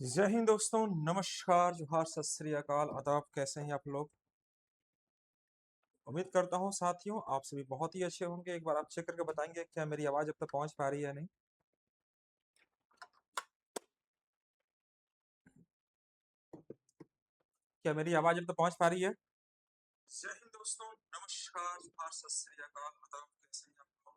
जय हिंद दोस्तों, नमस्कार, जोहार, सत श्री अकाल, आदाब। कैसे हैं आप लोग? उम्मीद करता हूं साथियों आप सभी बहुत ही अच्छे होंगे। एक बार आप चेक करके बताएंगे क्या मेरी आवाज अब तक पहुंच पा रही है या नहीं? क्या मेरी आवाज अब तक पहुंच पा रही है? जय हिंद दोस्तों, नमस्कार, जोहार, सत श्री अकाल, आदाब। कैसे हैं आप लोग?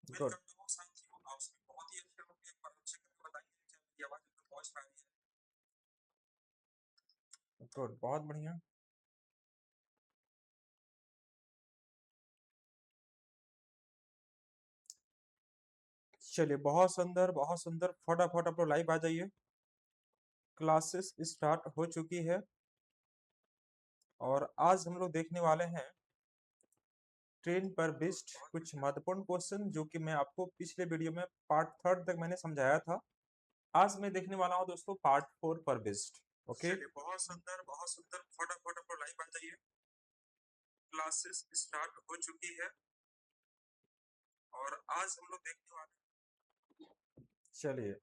उम्मीद करता हूं साथियों आप सभी बहुत ही अच्छे होंगे। एक बार आप चेक करके बताएंगे क्या मेरी आवाज अब तक पहुंच पा रही है? गुड, बहुत बढ़िया। चलिए, बहुत सुंदर, बहुत सुंदर। फटाफट आप लोग लाइव आ जाइए। क्लासेस स्टार्ट हो चुकी है और आज हम लोग देखने वाले हैं ट्रेन पर बेस्ड कुछ महत्वपूर्ण क्वेश्चन, जो कि मैं आपको पिछले वीडियो में पार्ट थर्ड तक मैंने समझाया था। आज मैं देखने वाला हूं दोस्तों पार्ट फोर पर बेस्ड। ओके, बहुत सुंदर, बहुत सुंदर। फटाफट आप लाइव आ जाइए। क्लासेस स्टार्ट हो चुकी है और आज हम लोग देखने वाले। चलिए,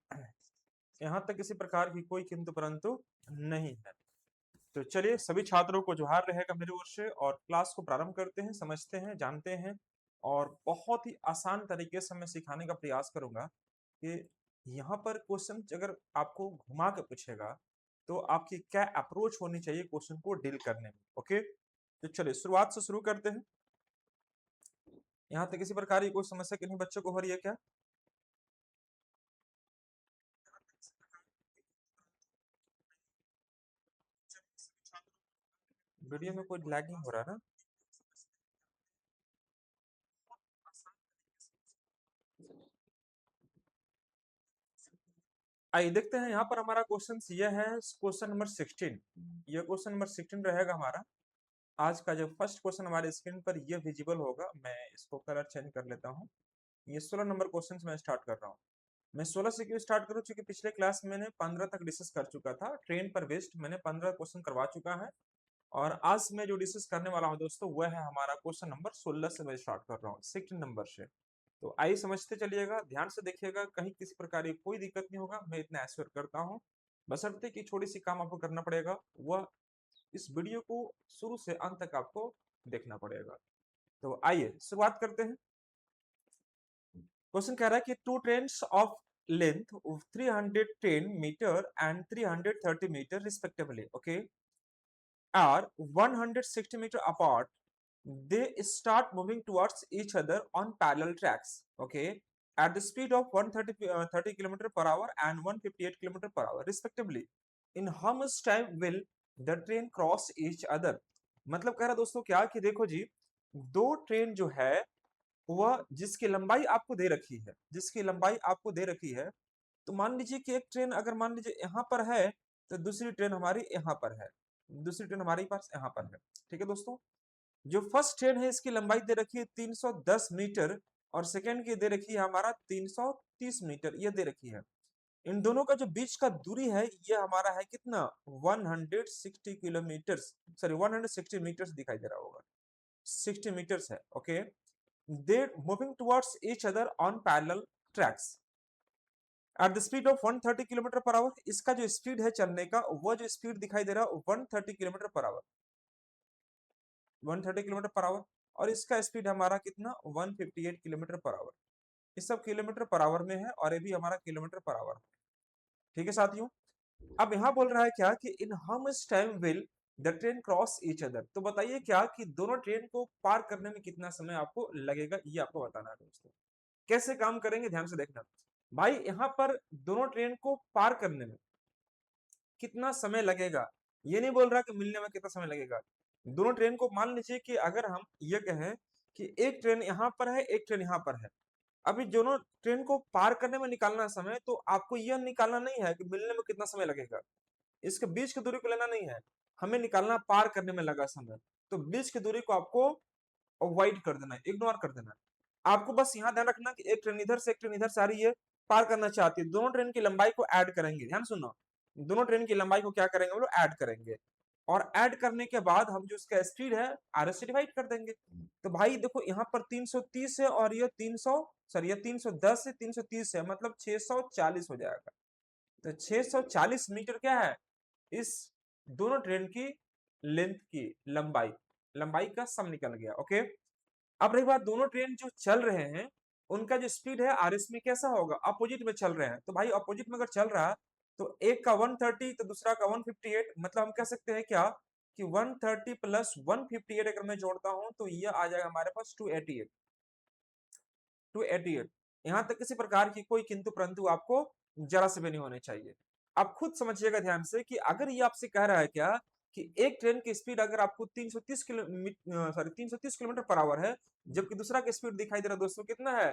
यहाँ तक किसी प्रकार की कोई किंतु परंतु नहीं है। तो चलिए, सभी छात्रों को जोहार रहेगा मेरी ओर से और क्लास को प्रारंभ करते हैं, समझते हैं, जानते हैं। और बहुत ही आसान तरीके से मैं सिखाने का प्रयास करूंगा कि यहाँ पर क्वेश्चन अगर आपको घुमा के पूछेगा तो आपकी क्या अप्रोच होनी चाहिए क्वेश्चन को डील करने में। ओके, तो चलिए शुरुआत से शुरू करते हैं। यहाँ तक किसी प्रकार की कोई समस्या किन्हीं बच्चों को हो रही है क्या? वीडियो में कोई लैगिंग हो रहा है ना? आइए देखते हैं। यहाँ पर हमारा क्वेश्चन ये है, क्वेश्चन नंबर 16। ये क्वेश्चन नंबर 16 रहेगा हमारा। आज का जो फर्स्ट क्वेश्चन हमारे स्क्रीन पर ये विजिबल होगा। मैं इसको कलर चेंज कर लेता हूँ। ये 16 नंबर क्वेश्चन मैं स्टार्ट कर रहा हूँ। मैं 16 से क्यों स्टार्ट करूँ? क्योंकि पिछले क्लास में मैंने 15 तक डिस्कस कर चुका था। ट्रेन पर बेस्ड मैंने 15 क्वेश्चन करवा चुका है और आज मैं जो डिस्कस करने वाला हूँ दोस्तों वह है हमारा क्वेश्चन नंबर 16 से मैं स्टार्ट कर रहा हूँ, 16 नंबर से। तो आइए समझते चलिएगा, ध्यान से देखिएगा, कहीं किसी प्रकार की कोई दिक्कत नहीं होगा, मैं इतना एश्योर करता हूँ। बशर्ते कि छोटी सी काम आपको करना पड़ेगा, वह इस वीडियो को शुरू से अंत तक आपको देखना पड़ेगा। तो आइए शुरुआत करते हैं। क्वेश्चन कह रहा है कि two trains of length 310 metre and 330 metre respectively, okay, are 160 meter apart. They start moving towards each other on parallel tracks, okay, at the speed of 130 km per hour and 158 km per hour respectively. In how much time will the train cross each other? मतलब कह रहा दोस्तों क्या कि देखो जी, दो train जो है वह जिसकी लंबाई आपको दे रखी है, जिसकी लंबाई आपको दे रखी है, तो मान लीजिए कि एक ट्रेन अगर मान लीजिए यहाँ पर है तो दूसरी ट्रेन हमारी यहाँ पर है, दूसरी ट्रेन हमारे पास यहाँ पर है। ठीक है दोस्तों, जो फर्स्ट ट्रेन है इसकी लंबाई दे रखी है 310 मीटर और सेकेंड की दे रखी है हमारा 330 मीटर, ये दे रखी है। इन दोनों का जो बीच का दूरी है ये हमारा है कितना, 160 किलोमीटर, सॉरी 160 मीटर दिखाई दे रहा होगा, 60 मीटर्स है। Okay, they moving towards each other on parallel tracks eight the speed of 130 kilometre per our. इसका जो स्पीड है चलने का, वह जो स्पीड दिखाई दे रहा है 130 kilometre per our, 130 kilometre per our. और इसका स्पीड हमारा कितना, 158 किलोमीटर पर आवर। ये सब किलोमीटर पर आवर में है और ये भी हमारा किलोमीटर पर आवर में। ठीक है साथियों, अब यहाँ बोल रहा है क्या कि in how much time will the train cross each other. तो बताइए क्या कि दोनों ट्रेन को पार करने में कितना समय आपको लगेगा, ये आपको बताना है दोस्तों। कैसे काम करेंगे ध्यान से देखना भाई। यहाँ पर दोनों ट्रेन को पार करने में कितना समय लगेगा, ये नहीं बोल रहा कि मिलने में कितना समय लगेगा। दोनों ट्रेन को मान लीजिए कि अगर हम ये कहें कि एक ट्रेन यहाँ पर है, एक ट्रेन यहाँ पर है, अभी दोनों ट्रेन को पार करने में निकालना समय, तो आपको यह निकालना नहीं है कि मिलने में कितना समय लगेगा, इसके बीच की दूरी को लेना नहीं है, हमें निकालना पार करने में लगा समय। तो बीच की दूरी को आपको अवॉइड कर देना है, इग्नोर कर देना है। आपको बस यहाँ ध्यान रखना कि एक ट्रेन इधर से एक ट्रेन इधर से आ रही है, पार करना चाहती है, दोनों ट्रेन की लंबाई को ऐड करेंगे। ध्यान सुनो, दोनों ट्रेन की लंबाई को क्या करेंगे, वो ऐड करेंगे और ऐड करने के बाद हम जो इसका स्पीड है आर से डिवाइड कर देंगे। तो भाई देखो यहाँ पर 330 है और ये 300, सॉरी ये 310 से 330 है, मतलब 640 हो जाएगा। तो 640 मीटर क्या है इस दोनों ट्रेन की लेंथ की लंबाई, लंबाई का सम निकल गया। ओके, अब रही बात दोनों ट्रेन जो चल रहे हैं उनका जो स्पीड है आरएस में कैसा होगा, अपोजिट में चल रहे हैं। तो भाई अपोजिट में अगर चल रहा है तो एक का 130 तो दूसरा का 158, मतलब हम कह सकते हैं क्या कि 130 प्लस 158 अगर मैं जोड़ता हूं तो ये आ जाएगा हमारे पास 288। 288 यहां तक किसी प्रकार की कोई किंतु परंतु आपको जरा से भी नहीं होने चाहिए। आप खुद समझिएगा ध्यान से कि अगर ये आपसे कह रहा है क्या कि एक ट्रेन की स्पीड अगर आपको 330 किलोमीटर पर आवर है, जबकि दूसरा का स्पीड दिखाई दे रहा है दोस्तों कितना है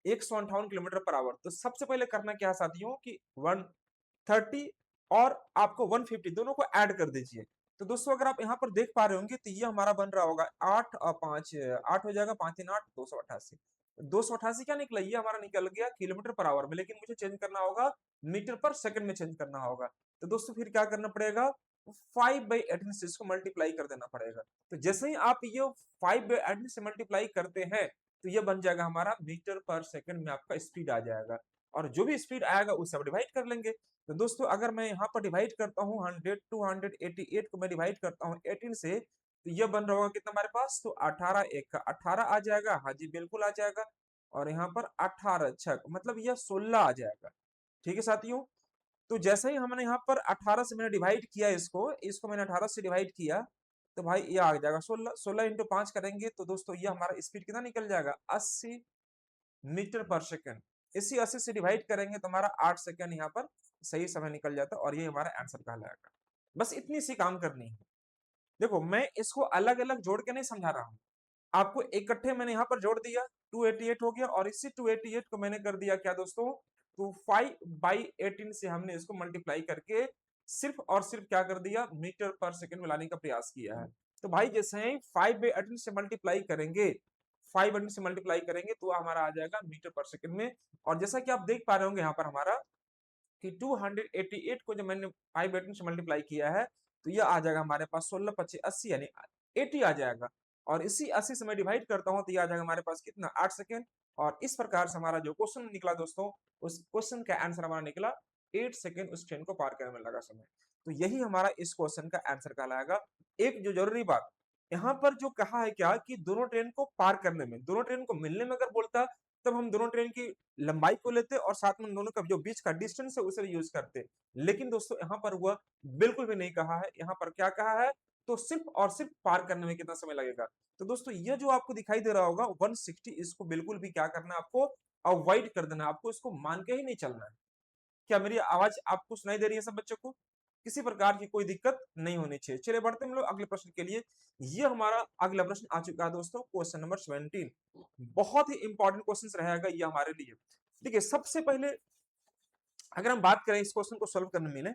158 किलोमीटर पर आवर, तो सबसे पहले करना क्या है साथियों कि 130 और आपको 150 दोनों को ऐड कर दीजिए। तो दोस्तों अगर आप यहाँ पर देख पा रहे होंगे तो ये हमारा बन रहा होगा 8 और 5 8 हो जाएगा, 5 3 8 288। 288 क्या निकला, ये हमारा निकल गया किलोमीटर पर आवर में, लेकिन मुझे चेंज करना होगा मीटर पर सेकंड में चेंज करना होगा। तो दोस्तों फिर क्या करना पड़ेगा 5/18 से इसको मल्टीप्लाई कर देना पड़ेगा। तो जैसे ही आप ये 5/18 से मल्टीप्लाई करते हैं तो ये बन जाएगा हमारा मीटर पर सेकंड में आपका स्पीड आ जाएगा, और जो भी स्पीड आएगा उससे आप डिवाइड कर लेंगे। तो दोस्तों अगर मैं यहाँ पर डिवाइड करता हूँ 100 288 को मैं डिवाइड करता हूँ 18 से, तो ये बन रहा होगा कितना हमारे पास, तो 18 एक का 18 आ जाएगा, हाँ जी बिल्कुल आ जाएगा। और यहाँ पर 18 छक मतलब यह 16 आ जाएगा। ठीक है साथियों, तो जैसे ही हमने यहाँ पर 18 से मैंने डिवाइड किया इसको इसको मैंने 18 से डिवाइड किया तो भाई ये आ जाएगा 16। 16 इंटू 5 करेंगे तो दोस्तों ये हमारा स्पीड कितना निकल जाएगा 80 मीटर पर सेकंड। इसी 80 से डिवाइड करेंगे तो हमारा 8 सेकंड यहाँ पर सही समय निकल जाता है, और ये हमारा आंसर कहलाएगा। बस इतनी सी काम करनी है। देखो मैं इसको अलग अलग जोड़ के नहीं समझा रहा हूँ, आपको इकट्ठे मैंने यहाँ पर जोड़ दिया 288 हो गया, और इसी 288 को मैंने कर दिया क्या दोस्तों, तो 5/18 से हमने इसको मल्टीप्लाई करके सिर्फ और सिर्फ क्या कर दिया मीटर पर सेकंड में लाने का प्रयास किया है। तो भाई जैसे ही 5/18 से मल्टीप्लाई करेंगे 5/18 से मल्टीप्लाई करेंगे तो हमारा आ जाएगा मीटर पर सेकंड में। और जैसा कि आप देख पा रहे होंगे यहाँ पर हमारा कि 288 को जब मैंने 5/18 से मल्टीप्लाई किया है तो यह आ जाएगा हमारे पास 16 25 80 यानी 80 आ जाएगा। और इसी 80 से मैं डिवाइड करता हूं तो यह आ जाएगा हमारे पास कितना 8 सेकेंड। और इस प्रकार से हमारा जो क्वेश्चन निकला दोस्तों उस क्वेश्चन का आंसर हमारा निकला 8 सेकेंड उस ट्रेन को पार करने में लगा समय। तो यही हमारा इस क्वेश्चन का आंसर कहलाएगा। एक जो जरूरी बात यहाँ पर जो कहा है क्या कि दोनों ट्रेन को पार करने में, दोनों ट्रेन को मिलने में अगर बोलता तब हम दोनों ट्रेन की लंबाई को लेते और साथ में दोनों का जो बीच का डिस्टेंस है उसे यूज करते। लेकिन दोस्तों यहाँ पर हुआ बिल्कुल भी नहीं कहा है, यहाँ पर क्या कहा है तो सिर्फ और सिर्फ पार करने में कितना समय लगेगा। तो दोस्तों ये जो आपको दिखाई दे रहा होगा 160 इसको बिल्कुल भी क्या करना है आपको अवॉइड कर देना, आपको इसको मान के ही नहीं चलना है। क्या मेरी आवाज आपको सुनाई दे रही है सब बच्चों को, किसी प्रकार की कोई दिक्कत नहीं होनी चाहिए। चलिए बढ़ते हम लोग अगले प्रश्न के लिए। ये हमारा अगला प्रश्न आ चुका है दोस्तों क्वेश्चन नंबर 17। बहुत ही इंपॉर्टेंट क्वेश्चन रहेगा ये हमारे लिए। देखिए सबसे पहले अगर हम बात करें इस क्वेश्चन को सोल्व करने में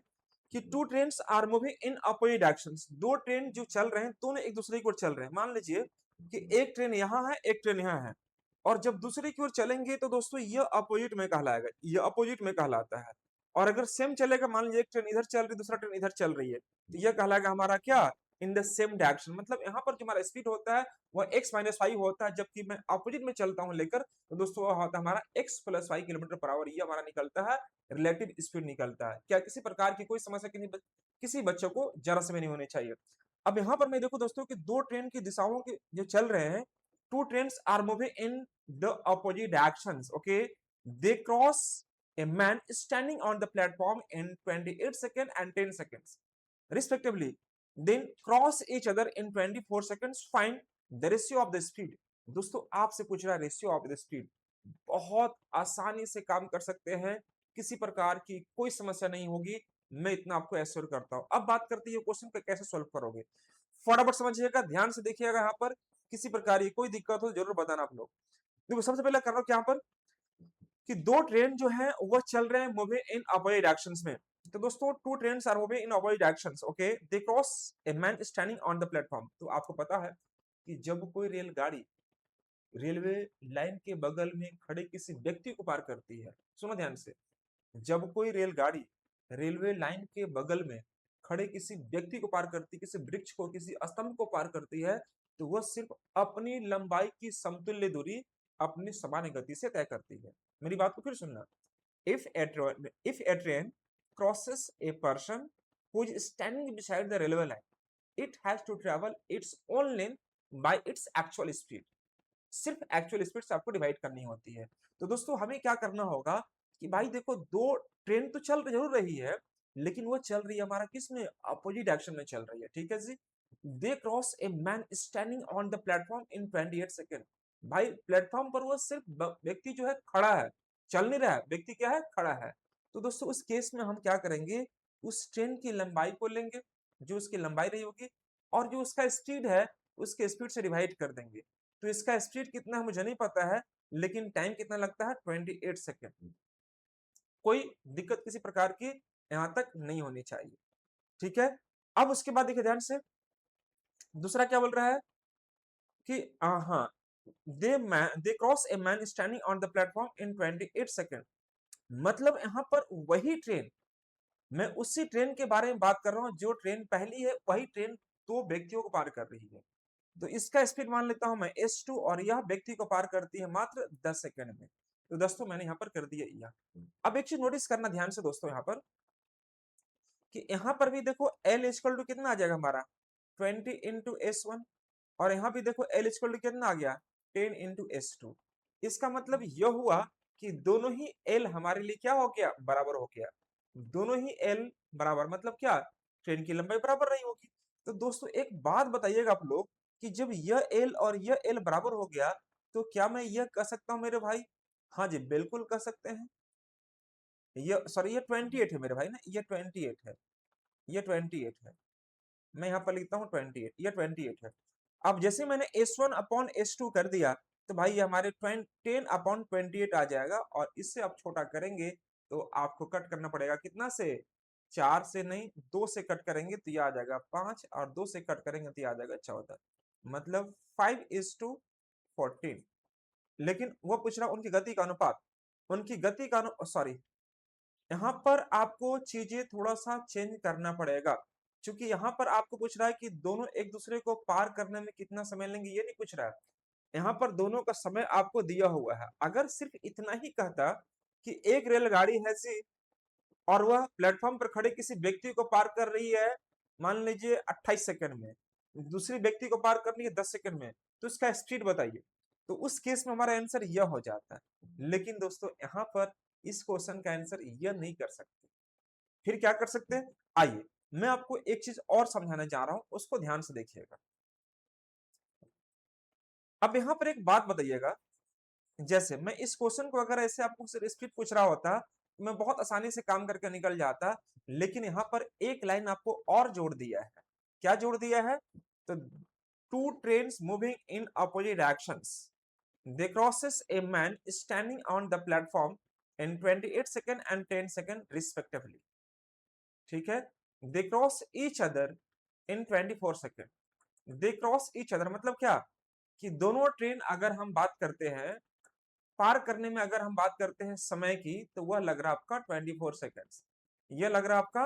कि two trains are moving in opposite directions, दो ट्रेन जो चल रहे हैं दोनों एक दूसरे की ओर चल रहे हैं। मान लीजिए कि एक ट्रेन यहाँ है एक ट्रेन यहाँ है, और जब दूसरे की ओर चलेंगे तो दोस्तों ये अपोजिट में कहलाएगा, ये अपोजिट में कहलाता है। और अगर सेम चलेगा, मान लीजिए एक ट्रेन इधर चल रही दूसरा ट्रेन इधर चल रही है, तो यह कहलाएगा हमारा क्या इन द सेम डायरेक्शन। मतलब यहाँ पर जो हमारा स्पीड होता है वह x-5 होता है, जबकि मैं अपोजिट में चलता हूँ लेकर तो दोस्तों वह होता है हमारा x+5 किलोमीटर पर आवर। ये हमारा निकलता है रिलेटिव स्पीड निकलता है। क्या किसी प्रकार की कोई समस्या किसी बच्चों को जरा से भी नहीं होनी चाहिए। अब यहाँ पर मैं देखो दोस्तों कि दो ट्रेन की दिशाओं के जो चल रहे हैं, two trains are moving in the opposite directions. Okay, they cross a man standing on the platform in 28 seconds and 10 seconds respectively, then cross each other in 24 seconds, find the ratio of the speed। दोस्तों आपसे पूछ रहा है ratio of the speed, बहुत आसानी से काम कर सकते हैं, किसी प्रकार की कोई समस्या नहीं होगी, मैं इतना आपको एश्योर करता हूं। अब बात करते हैं क्वेश्चन को कैसे सॉल्व करोगे, फटाफट समझिएगा ध्यान से देखिएगा। यहाँ पर किसी प्रकार की कोई दिक्कत हो जरूर बताना आप लोग। देखो सबसे पहले कर रहा हूं यहाँ पर कि दो ट्रेन जो है वह चल रहे हैं मूविंग इन अपोजिट डायरेक्शंस में। तो दोस्तों two trains are moving in opposite directions. Okay, they cross a man standing on the platform. तो आपको पता है कि जब कोई रेलगाड़ी रेलवे लाइन के बगल में खड़े किसी व्यक्ति को पार करती है, सुनो ध्यान से, जब कोई रेलगाड़ी रेलवे लाइन के बगल में खड़े किसी व्यक्ति को पार करती, किसी वृक्ष को किसी स्तंभ को पार करती है, तो वह सिर्फ अपनी लंबाई की समतुल्य दूरी अपनी सामान्य गति से तय करती है। मेरी बात को फिर सुनना, if A train crosses a person who is standing beside the railway line, it has to travel its own lane by its actual speed. सिर्फ एक्चुअल स्पीड से आपको डिवाइड करनी होती है। तो दोस्तों हमें क्या करना होगा कि भाई देखो दो ट्रेन तो चल जरूर रही है, लेकिन वो चल रही है हमारा किस में, अपोजिट डायरेक्शन में चल रही है, ठीक है जी। They cross a man standing on the platform in 28 second. भाई प्लेटफॉर्म पर वो सिर्फ व्यक्ति जो है खड़ा है, चल नहीं रहा है, व्यक्ति क्या है, खड़ा है। तो दोस्तों उस केस में हम क्या करेंगे, उस ट्रेन की लंबाई को लेंगे, जो उसकी लंबाई रही होगी, और जो उसका स्पीड है उसके स्पीड से डिवाइड कर देंगे। तो इसका स्पीड कितना है मुझे नहीं पता है, लेकिन टाइम कितना लगता है, 28 सेकेंड। कोई दिक्कत किसी प्रकार की यहां तक नहीं होनी चाहिए, ठीक है। अब उसके बाद देखिए ध्यान से, दूसरा क्या बोल रहा है कि हाँ, दे cross a man standing on the platform in 28 second. मतलब यहाँ पर वही ट्रेन, मैं उसी ट्रेन के बारे में बात कर रहा हूँ जो ट्रेन पहली है, वही ट्रेन दो व्यक्तियों को पार कर रही है। तो इसका स्पीड मान लेता हूं मैं S2, और यह व्यक्ति को पार करती है मात्र 10 सेकंड में। तो दोस्तों मैंने यहाँ पर कर दिया यह। अब एक चीज नोटिस करना ध्यान से दोस्तों यहाँ पर, कि यहाँ पर भी देखो L इक्वल टू कितना आ जाएगा हमारा, 20 इंटू S1, और यहाँ भी देखो L इक्वल टू कितना आ गया, 10 इंटू S2। इसका मतलब यह हुआ कि दोनों ही L हमारे लिए क्या हो गया, बराबर हो गया। दोनों ही L बराबर मतलब क्या, ट्रेन की लंबाई बराबर रही होगी। तो दोस्तों एक बात बताइएगा आप लोग, कि जब यह L और यह L बराबर हो गया, तो क्या मैं यह कह सकता हूं मेरे भाई, हाँ जी बिल्कुल कह सकते हैं। ये सॉरी, ये 28 है मेरे भाई ना, ये 28 है, ये 28 है। मैं यहाँ पर लिखता हूँ 28, ये 28 है। अब जैसे मैंने S1 अपॉन S2 कर दिया, तो भाई ये हमारे 10 अपॉन 28 आ जाएगा, और इससे आप छोटा करेंगे तो आपको कट करना पड़ेगा कितना से, 4 से नहीं, 2 से कट करेंगे तो ये आ जाएगा 5, और 2 से कट करेंगे तो ये आ जाएगा 14, मतलब 5:14। लेकिन वो पूछ रहा उनकी गति का अनुपात, उनकी गति का सॉरी, यहाँ पर आपको चीजें थोड़ा सा चेंज करना पड़ेगा, क्योंकि यहाँ पर आपको पूछ रहा है कि दोनों एक दूसरे को पार करने में कितना समय लेंगे, ये नहीं पूछ रहा है। यहाँ पर दोनों का समय आपको दिया हुआ है। अगर सिर्फ इतना ही कहता कि एक रेलगाड़ी है सी, और वह प्लेटफॉर्म पर खड़े किसी व्यक्ति को पार कर रही है, मान लीजिए 28 सेकंड में, दूसरी व्यक्ति को पार कर रही है 10 सेकंड में, तो इसका स्पीड बताइए। तो उस केस में हमारा आंसर यह हो जाता है। लेकिन दोस्तों यहाँ पर इस क्वेश्चन का आंसर यह नहीं कर सकते। फिर क्या कर सकते हैं, आइए मैं आपको एक चीज और समझाने जा रहा हूं, उसको ध्यान से देखिएगा। अब यहाँ पर एक बात बताइएगा, जैसे मैं इस क्वेश्चन को अगर ऐसे आपको सिर्फ स्पीड पूछ रहा होता, तो मैं बहुत आसानी से काम करके निकल जाता। लेकिन यहाँ पर एक लाइन आपको और जोड़ दिया है। क्या जोड़ दिया है, तो two trains moving in opposite directions, they crosses a man standing on the platform in 28 second and 10 second respectively, ठीक है। They cross each other in 24 second. They cross each other मतलब क्या, कि दोनों ट्रेन अगर हम बात करते हैं, पार करने में अगर हम बात करते हैं समय की, तो वह लग रहा है आपका 24 सेकेंड्स। यह लग रहा है आपका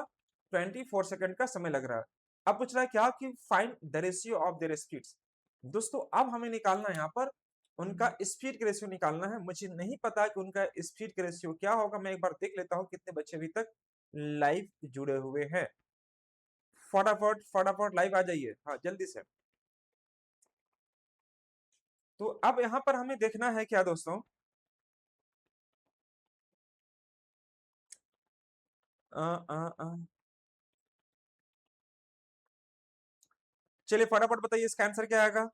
24 सेकेंड का समय लग रहा है। अब पूछ रहा है क्या, कि find the ratio of their speeds. दोस्तों अब हमें निकालना है यहाँ पर उनका स्पीड का रेशियो निकालना है। मुझे नहीं पता कि उनका स्पीड का रेशियो क्या होगा, मैं एक बार देख लेता हूँ कितने बच्चे अभी तक लाइव जुड़े हुए हैं। फटाफट फटाफट लाइव आ जाइए, हाँ जल्दी से। तो अब यहाँ पर हमें देखना है क्या दोस्तों, आ, आ, आ, चलिए फटाफट बताइए इसका आंसर क्या आएगा।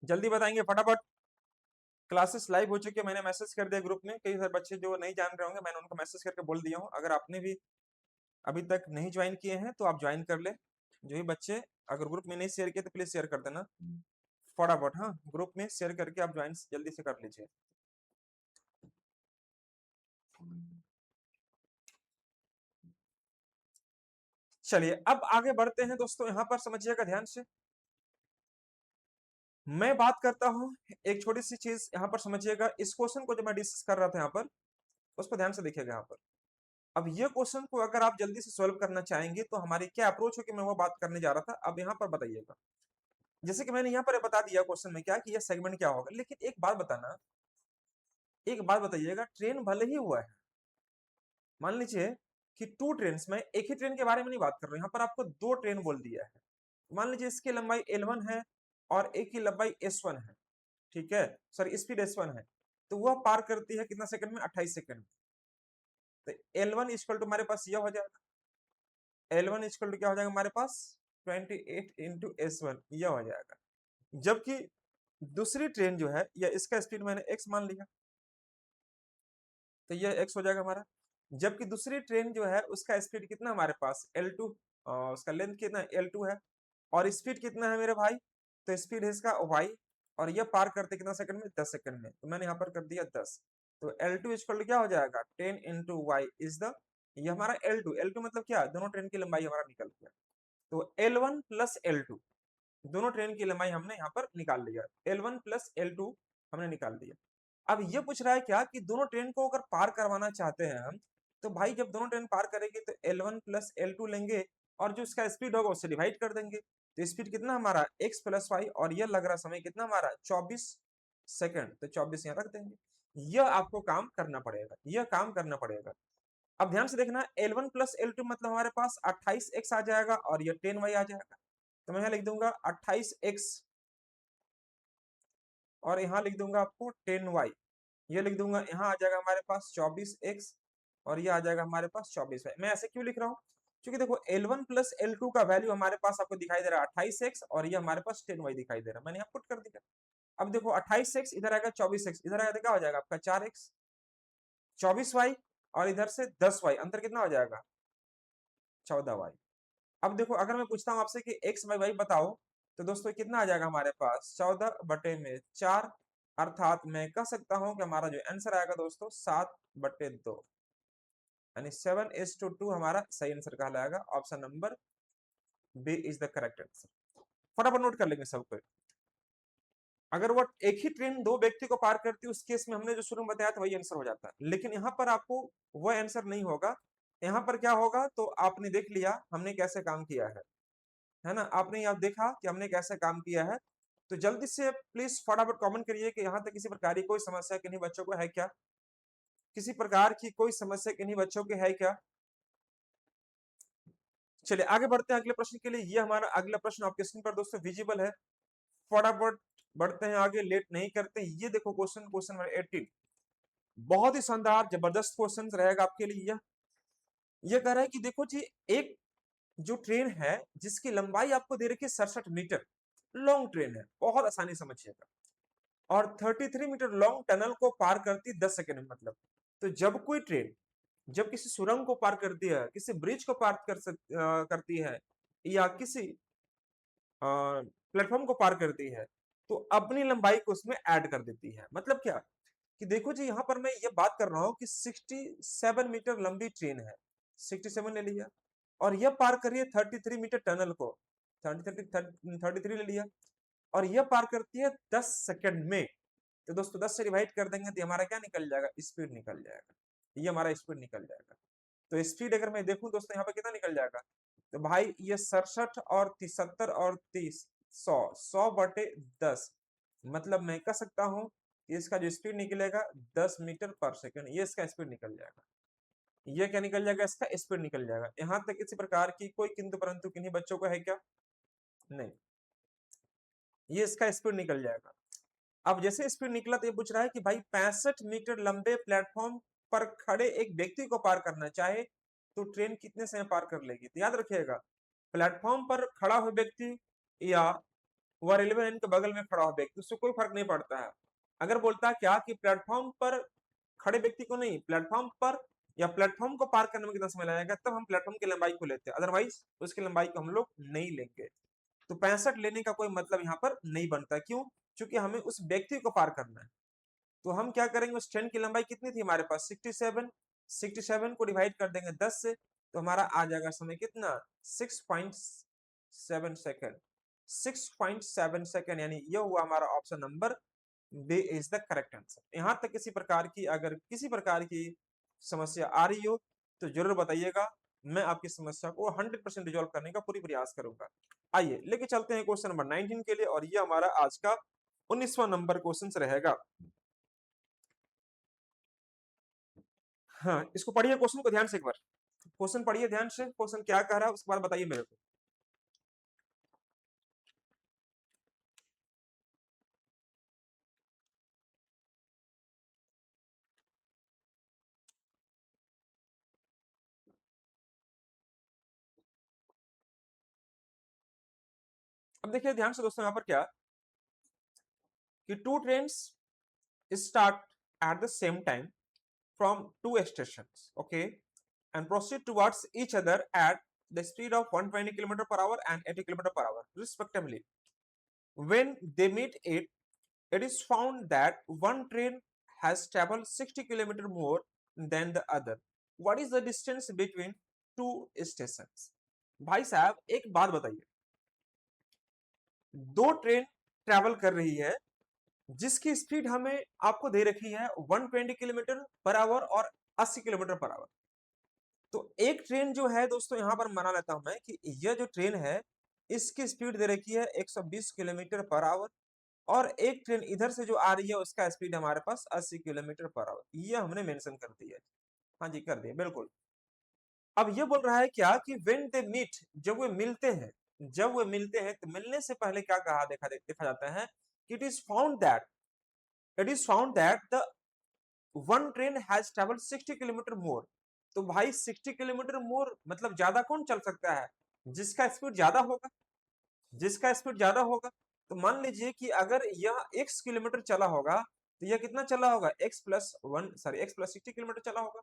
जल्दी बताएंगे फटाफट। क्लासेस लाइव हो चुकी है, मैंने मैसेज कर दिया ग्रुप में, कई सारे बच्चे जो नहीं जान रहे होंगे, मैंने उनको मैसेज करके बोल दिया हूँ। अगर आपने भी अभी तक नहीं ज्वाइन किए हैं तो आप ज्वाइन कर ले। जो ही बच्चे अगर ग्रुप में नहीं शेयर किए तो प्लीज शेयर कर देना फटाफट। हाँ ग्रुप में शेयर करके आप ज्वाइन जल्दी से कर लीजिए। चलिए अब आगे बढ़ते हैं दोस्तों, यहाँ पर समझिएगा ध्यान से। मैं बात करता हूँ, एक छोटी सी चीज यहाँ पर समझिएगा। इस क्वेश्चन को जो मैं डिस्कस कर रहा था यहाँ पर, उस पर ध्यान से देखिएगा यहाँ पर। अब ये क्वेश्चन को अगर आप जल्दी से सॉल्व करना चाहेंगे तो हमारी क्या अप्रोच होगी, मैं वो बात करने जा रहा था। अब यहाँ पर बताइएगा, जैसे कि मैंने यहाँ पर बता दिया क्वेश्चन में क्या कि यह सेगमेंट क्या होगा, लेकिन एक बात बताना, एक बात बताइएगा, ट्रेन भले ही हुआ है, मान लीजिए कि टू ट्रेन में, एक ही ट्रेन के बारे में नहीं बात कर रहे, यहाँ पर आपको दो ट्रेन बोल दिया है, मान लीजिए इसकी लंबाई L1 है और एक की लंबाई S1 है, ठीक है, सॉरी स्पीड S1 है, तो वह पार करती है कितना सेकंड में, 28 सेकंड में। तो L1 इक्वल टू हमारे पास यह हो जाएगा, L1 इक्वल टू क्या हो जाएगा हमारे पास, 28 इंटू S1, यह हो जाएगा। जबकि दूसरी ट्रेन जो है, या इसका स्पीड मैंने x मान लिया, तो यह x हो जाएगा हमारा। जबकि दूसरी ट्रेन जो है उसका स्पीड कितना हमारे पास, L2, उसका लेंथ कितना है, L2 है, और स्पीड कितना है मेरे भाई, तो स्पीड है इसका y, और यह पार करते कितना सेकंड में, 10 सेकंड में, तो मैंने यहाँ पर कर दिया 10। तो L2 इक्वल टू क्या हो जाएगा, 10 इंटू वाई इज द, ये हमारा L2 मतलब क्या, दोनों ट्रेन की लंबाई हमारा निकल गया। तो L1 प्लस L2, दोनों ट्रेन की लंबाई हमने यहाँ पर निकाल लिया, L1 प्लस L2 हमने निकाल दिया। अब ये पूछ रहा है क्या कि दोनों ट्रेन को अगर पार करवाना चाहते हैं हम, तो भाई जब दोनों ट्रेन पार करेंगे तो L1 प्लस L2 लेंगे, और जो इसका स्पीड होगा उससे डिवाइड कर देंगे, तो स्पीड कितना हमारा x प्लस वाई, और यह लग रहा समय कितना हमारा 24 सेकंड, तो 24 यहाँ रख देंगे। यह आपको काम करना पड़ेगा, यह काम करना पड़ेगा। अब ध्यान से देखना, L1 प्लस L2 मतलब हमारे पास 28x आ जाएगा, और यह 10y आ जाएगा, तो मैं यहाँ लिख दूंगा 28x, और यहाँ लिख दूंगा आपको 10y, ये लिख दूंगा, यहाँ आ जाएगा हमारे पास 24x, और ये आ जाएगा हमारे पास 24y। मैं ऐसे क्यों लिख रहा हूँ, क्योंकि देखो L1 प्लस L2 का वैल्यू हमारे पास आपको दिखाई दे रहा है 28x, और ये हमारे पास 10y दिखाई दे रहा है, मैंने यहाँ पुट कर दिया। अब देखो 28x इधर आएगा, 24x इधर आएगा, तो क्या हो जाएगा आपका 4x, 24y, और इधर से 10y, अंतर कितना हो जाएगा 14y। अब देखो अगर मैं पूछता हूँ आपसे कि x बाई वाई बताओ, तो दोस्तों कितना आ जाएगा हमारे पास, 14/4, अर्थात मैं कह सकता हूं कि हमारा जो आंसर आएगा दोस्तों 7/2, यानी 7:2 हमारा सही आंसर कहलाएगा। Option number B is the correct answer. फटाफट नोट कर लेंगे सबको। अगर वो एक ही ट्रेन दो व्यक्ति को पार करती है, उस केस में हमने जो शुरू में बताया था वही आंसर हो जाता है, लेकिन यहाँ पर आपको वो आंसर नहीं होगा। यहाँ पर क्या होगा, तो आपने देख लिया हमने कैसे काम किया है ना, आपने यहाँ देखा कि हमने कैसे काम किया है। तो जल्दी से प्लीज फटाफट कमेंट करिए कि यहाँ तक किसी प्रकार की कोई समस्या किन्हीं बच्चों को है क्या, किसी प्रकार की कोई समस्या किन्हीं बच्चों के है क्या। चलिए आगे बढ़ते हैं अगले प्रश्न के लिए। ये हमारा अगला प्रश्न आपके स्क्रीन पर दोस्तों विजिबल है। फटाफट बढ़ते हैं आगे, लेट नहीं करते। ये देखो क्वेश्चन, क्वेश्चन नंबर 18, बहुत ही शानदार जबरदस्त क्वेश्चन रहेगा आपके लिए। यह कह रहा है कि देखो जी, एक जो ट्रेन है जिसकी लंबाई आपको दे रखी है 67 मीटर, लॉन्ग ट्रेन है, बहुत आसानी समझिएगा, और 33 मीटर लॉन्ग टनल को पार करती 10 सेकंड में। मतलब तो जब कोई ट्रेन जब किसी सुरंग को पार करती है, किसी ब्रिज को पार करती है, या किसी प्लेटफॉर्म को पार करती है, तो अपनी लंबाई को उसमें ऐड कर देती है। मतलब क्या कि देखो जी, यहाँ पर मैं ये बात कर रहा हूँ कि 67 मीटर लंबी ट्रेन है, 67 ले लिया, और यह पार कर रही है 33 मीटर टनल को, 33 ले लिया, और यह पार करती है 10 सेकंड में। तो दोस्तों 10 से डिवाइड कर देंगे तो हमारा क्या निकल जाएगा, स्पीड निकल जाएगा, ये हमारा स्पीड निकल जाएगा। तो स्पीड अगर मैं देखूं दोस्तों, यहाँ पे कितना निकल जाएगा, तो भाई ये 67 और 73 और 30, 100/10, मतलब मैं कह सकता हूँ कि इसका जो स्पीड निकलेगा 10 मीटर पर सेकंड, ये इसका स्पीड निकल जाएगा। ये क्या निकल जाएगा, इसका स्पीड निकल जाएगा। यहाँ तक किसी प्रकार की कोई किंतु परंतु किन्हीं बच्चों को है क्या, नहीं, ये इसका स्पीड निकल जाएगा। अब जैसे स्पीड निकला तो ये पूछ रहा है कि भाई 65 मीटर लंबे प्लेटफॉर्म पर खड़े एक व्यक्ति को पार करना चाहे तो ट्रेन कितने समय पार कर लेगी। तो याद रखिएगा, प्लेटफॉर्म पर खड़ा हुआ व्यक्ति या वह रेलवे लाइन के बगल में खड़ा हुआ व्यक्ति, उससे कोई फर्क नहीं पड़ता है। अगर बोलता है क्या कि प्लेटफॉर्म पर खड़े व्यक्ति को नहीं, प्लेटफॉर्म पर या प्लेटफॉर्म को पार करने में कितना समय लगेगा, तब हम प्लेटफॉर्म की लंबाई को लेते हैं, अदरवाइज उसकी लंबाई को हम लोग नहीं लेंगे। तो 65 लेने का कोई मतलब यहाँ पर नहीं बनता। क्यों? क्योंकि हमें उस व्यक्ति को पार करना है। तो हम क्या करेंगे, उस ट्रेन की लंबाई कितनी थी हमारे पास, 67, 67 को डिवाइड कर देंगे 10 से, तो हमारा आ जाएगा समय कितना, 6.7 सेकंड, 6.7 सेकंड, यानी ये हुआ हमारा option number B is the correct answer. यहां तक किसी प्रकार की अगर किसी प्रकार की समस्या आ रही हो तो जरूर बताइएगा, मैं आपकी समस्या को 100% रिजॉल्व करने का पूरी प्रयास करूंगा। आइए लेके चलते हैं क्वेश्चन नंबर 19 के लिए, और ये हमारा आज का 19वां नंबर क्वेश्चन रहेगा। हाँ, इसको पढ़िए क्वेश्चन को ध्यान से, एक बार क्वेश्चन पढ़िए ध्यान से, क्वेश्चन क्या कह रहा है उसके बाद बताइए मेरे को। अब देखिए ध्यान से दोस्तों, यहाँ पर क्या कि two trains start at the same time from two stations, okay, and proceed towards each other at the speed of 120 km per hour and 80 km per hour respectively. When they meet it is found that one train has traveled 60 km more than the other. What is the distance between two stations? भाई साहब एक बात बताइए, दो train travel कर रही है जिसकी स्पीड हमें आपको दे रखी है 120 किलोमीटर पर आवर और 80 किलोमीटर पर आवर। तो एक ट्रेन जो है दोस्तों, यहां पर माना लेता हूं मैं कि यह जो ट्रेन है इसकी स्पीड दे रखी है 120 किलोमीटर पर आवर, और एक ट्रेन इधर से जो आ रही है उसका स्पीड हमारे पास 80 किलोमीटर पर आवर, ये हमने मेंशन कर दिया है। हाँ जी, कर दिया बिल्कुल। अब ये बोल रहा है क्या कि व्हेन दे मीट, जब वे मिलते हैं, जब वे मिलते हैं तो मिलने से पहले क्या कहा देखा जाता है कि it is found that the one train has travelled 60 kilometre more. तो भाई 60 किलोमीटर मोर मतलब ज्यादा कौन चल सकता है? जिसका स्पीड ज्यादा होगा, जिसका स्पीड ज्यादा होगा। तो मान लीजिए कि अगर यह x किलोमीटर चला होगा तो यह कितना चला होगा, x प्लस 60 किलोमीटर चला होगा।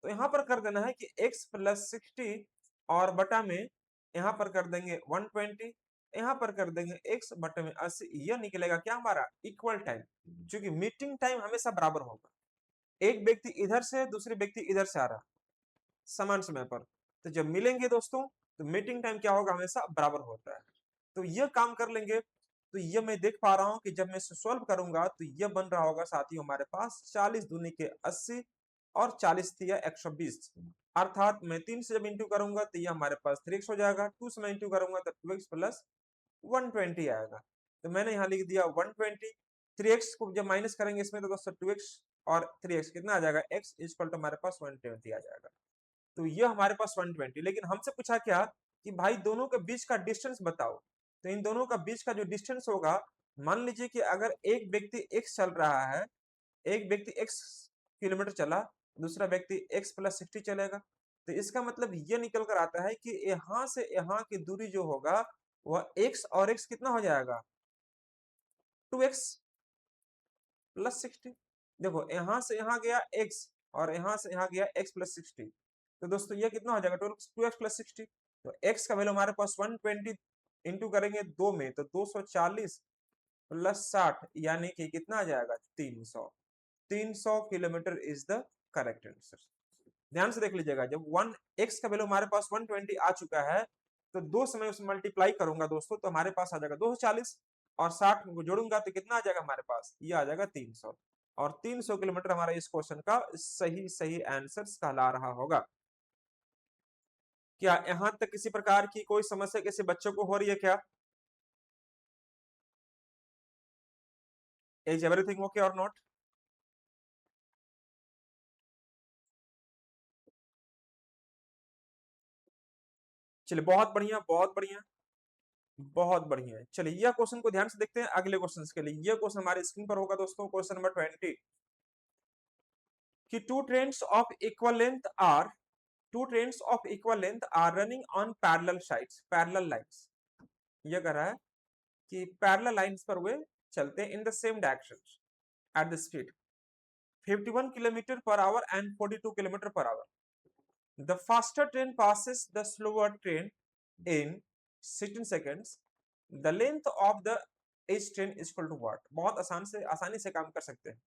तो यहाँ पर कर देना है कि x+60 और बटा में यहाँ पर कर देंगे 120, यहाँ पर कर देंगे x बटे में 80। यह निकलेगा क्या हमारा इक्वल टाइम, क्योंकि मीटिंग टाइम हमेशा बराबर होगा। एक व्यक्ति इधर से दूसरे व्यक्ति इधर से आ रहा समान समय पर, तो जब मिलेंगे दोस्तों तो मीटिंग टाइम क्या होगा, हमेशा बराबर होता है। तो ये काम कर लेंगे। तो ये मैं देख पा रहा हूं कि जब मैं इसे सॉल्व करूंगा तो ये बन रहा होगा साथियों हमारे पास 40 दूनी के 80 और 40 दिया 120, अर्थात मैं 3 से जब इंटू करूंगा तो ये हमारे पास 3x हो जाएगा, 2 से मैं इंटू करूंगा तो 2x प्लस 120 आएगा। तो मैंने यहाँ लिख दिया 120, 3x को जब माइनस करेंगे इसमें तो दोस्तों 2x और 3x कितना आ जाएगा, x इक्वल टू हमारे पास 120 आ जाएगा। तो ये हमारे पास 120, लेकिन हमसे पूछा क्या कि भाई दोनों के बीच का डिस्टेंस बताओ। तो इन दोनों का बीच का जो डिस्टेंस होगा, मान लीजिए कि अगर एक व्यक्ति x चल रहा है, एक व्यक्ति x किलोमीटर चला, दूसरा व्यक्ति x+60 चलेगा, तो इसका मतलब ये निकल कर आता है कि यहाँ से यहाँ की दूरी जो होगा वह x और x कितना हो जाएगा, 2x+60। देखो यहाँ से यहाँ गया x और यहाँ से यहाँ गया x+60, तो दोस्तों ये कितना हो जाएगा, 2x+60। तो x का वैल्यू हमारे पास 120 इंटू करेंगे 2 में तो 240 प्लस 60 यानी कि कितना आ जाएगा, 300। 300 kilometre is the correct answer. ध्यान से देख लीजिएगा, जब 1x का वैल्यू हमारे पास 120 आ चुका है तो 2 से मैं उसे मल्टीप्लाई करूंगा दोस्तों, तो हमारे पास आ जाएगा 240 और 60 को जोड़ूंगा तो कितना आ जाएगा हमारे पास, ये आ जाएगा 300। और 300 किलोमीटर हमारा इस क्वेश्चन का सही सही आंसर कहला रहा होगा। क्या यहां तक किसी प्रकार की कोई समस्या किसी बच्चों को हो रही है क्या? इज एवरीथिंग ओके और नॉट? चलिए बहुत बढ़िया, बहुत बढ़िया, बहुत बढ़िया। चलिए यह क्वेश्चन को ध्यान से देखते हैं अगले क्वेश्चन के लिए। यह क्वेश्चन हमारे स्क्रीन पर होगा दोस्तों, क्वेश्चन नंबर 20 कि two trains of equal length are running on parallel lines। यह कह रहा है कि पैरेलल लाइंस पर वे चलते हैं इन the same direction at the speed 51 kilometre per our and 42 kilometre per our. The faster train passes the slower train in 16 seconds। the length of the each train is equal to what? बहुत आसानी से काम कर सकते हैं।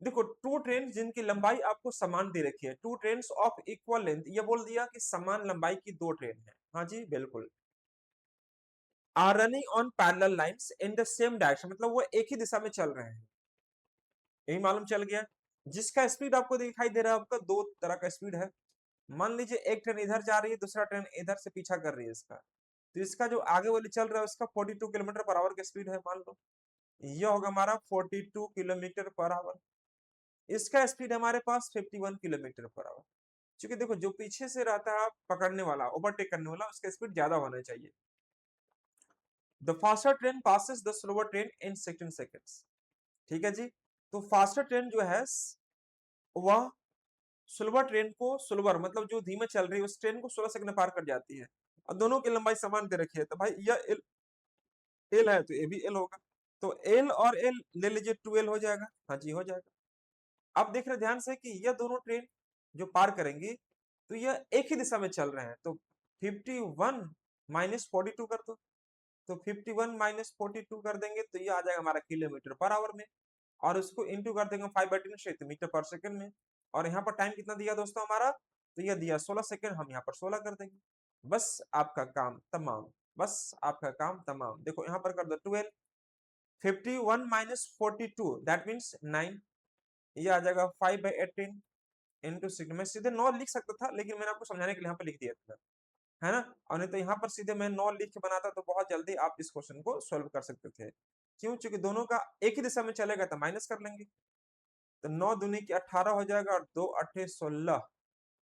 देखो to train जिनकी लंबाई आपको समान दे रखी है, two train of equal length, ये बोल दिया कि समान लंबाई की दो ट्रेन है। हाँ जी बिल्कुल। Are running on parallel lines in the same direction, मतलब वो एक ही दिशा में चल रहे हैं। यही मालूम चल गया। जिसका स्पीड आपको दिखाई दे रहा है, आपका दो तरह का स्पीड है। मान लीजिए एक ट्रेन इधर जा रही है, दूसरा ट्रेन इधर से पीछा कर रही है इसका, तो इसका जो आगे वाली चल रहा है उसका 42 किलोमीटर पर आवर की स्पीड है, मान लो ये होगा हमारा 42 किलोमीटर पर आवर। इसका स्पीड हमारे पास 51 किलोमीटर पर आवर। क्योंकि देखो जो पीछे से रहता है पकड़ने वाला, ओवरटेक करने वाला, उसका स्पीड ज्यादा होना चाहिए। The faster train passes the slower train in 16 seconds. ठीक है जी। तो फास्टर ट्रेन जो है वह स्लोअर ट्रेन को, स्लोअर मतलब जो धीमे चल रही है उस ट्रेन को 16 सेकंड में पार कर जाती है। और दोनों की लंबाई समान दे रखी है, तो भाई यह एल है तो ये भी एल होगा। तो एल और एल ले लीजिए, 2L हो जाएगा। हाँ जी हो जाएगा। अब देख रहे ध्यान से कि यह दोनों ट्रेन जो पार करेंगी तो यह एक ही दिशा में चल रहे हैं, तो 51 माइनस 42 कर दो। तो 51 माइनस 42 कर देंगे तो ये आ जाएगा हमारा किलोमीटर पर आवर में, और उसको इंटू कर देंगे 5/10 से, तो मीटर पर सेकंड में। और यहाँ पर टाइम कितना दिया दोस्तों हमारा, तो यह दिया 16 सेकंड, हम यहाँ पर 16 कर देंगे। बस आपका काम तमाम, बस आपका काम तमाम। देखो यहाँ पर कर दो 12, 51 माइनस 42 दैट मीन्स 9, ये आ जाएगा 5/18 इंटू 6। मैं सीधे 9 लिख सकता था, लेकिन मैंने आपको समझाने के लिए यहाँ पर लिख दिया था, है ना। और नहीं तो यहाँ पर सीधे मैं 9 लिख के बनाता तो बहुत जल्दी आप इस क्वेश्चन को सॉल्व कर सकते थे। क्यों? क्योंकि दोनों का एक ही दिशा में चलेगा तो माइनस कर लेंगे। तो 9 दूनी की 18 हो जाएगा, और 2 8 16,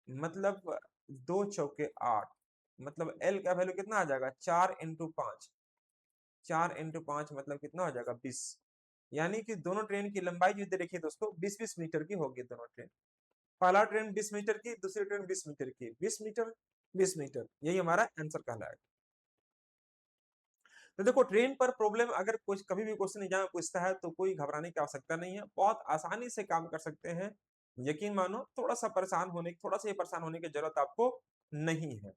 मतलब 2 चौके 8, मतलब एल का वैल्यू कितना आ जाएगा, 4 इंटू 5, 4 इंटू 5 मतलब कितना हो जाएगा 20। यानी कि दोनों ट्रेन की लंबाई जो देखिए दोस्तों 20-20 मीटर की होगी दोनों ट्रेन। पहला ट्रेन 20 मीटर की, दूसरी ट्रेन 20 मीटर की, 20 मीटर 20 मीटर, यही हमारा आंसर कहलाएगा। तो देखो ट्रेन पर प्रॉब्लम अगर कुछ कभी भी क्वेश्चन एग्जाम में पूछता है तो कोई घबराने की आवश्यकता नहीं है, बहुत आसानी से काम कर सकते हैं। यकीन मानो, थोड़ा सा ही परेशान होने की जरूरत आपको नहीं है।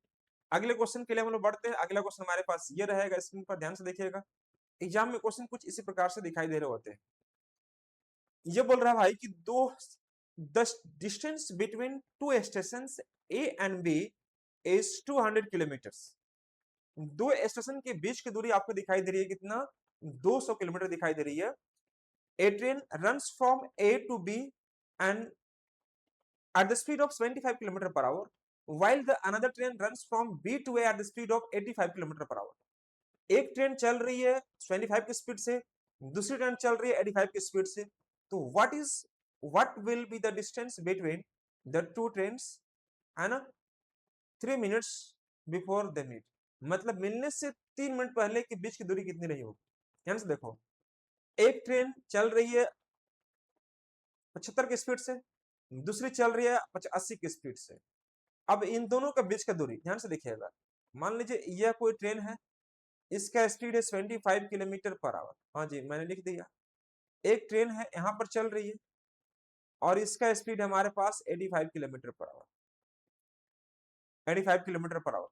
अगले क्वेश्चन के लिए हम लोग बढ़ते हैं। अगला क्वेश्चन हमारे पास ये रहेगा, स्क्रीन पर ध्यान से देखिएगा। एग्जाम में क्वेश्चन कुछ इसी प्रकार से दिखाई दे रहे होते हैं। ये बोल रहा है भाई कि the distance between two station A and B is 200 kilometre. दो स्टेशन के बीच की दूरी आपको दिखाई दे रही है कितना, 200 किलोमीटर दिखाई दे रही है। A train runs from A to B and at the speed of 25 km per hour, while the another train runs from B to A at the speed of 85 km per hour. एक train चल रही है 25 की speed से, दूसरी train चल रही है 85 की स्पीड से। तो what will be the distance between the two trains, है ना, 3 मिनट्स बिफोर द मीट। मतलब मिलने से 3 मिनट पहले के बीच की दूरी कितनी रही होगी। ध्यान से देखो, एक ट्रेन चल रही है 75 की स्पीड से, दूसरी चल रही है 80 की स्पीड से। अब इन दोनों के बीच का दूरी ध्यान से देखिएगा। मान लीजिए यह कोई ट्रेन है, इसका स्पीड है 25 किलोमीटर पर आवर। हाँ जी मैंने लिख दिया। एक ट्रेन है यहाँ पर चल रही है, और इसका स्पीड हमारे पास 85 kilometre per our, 85 kilometre per our.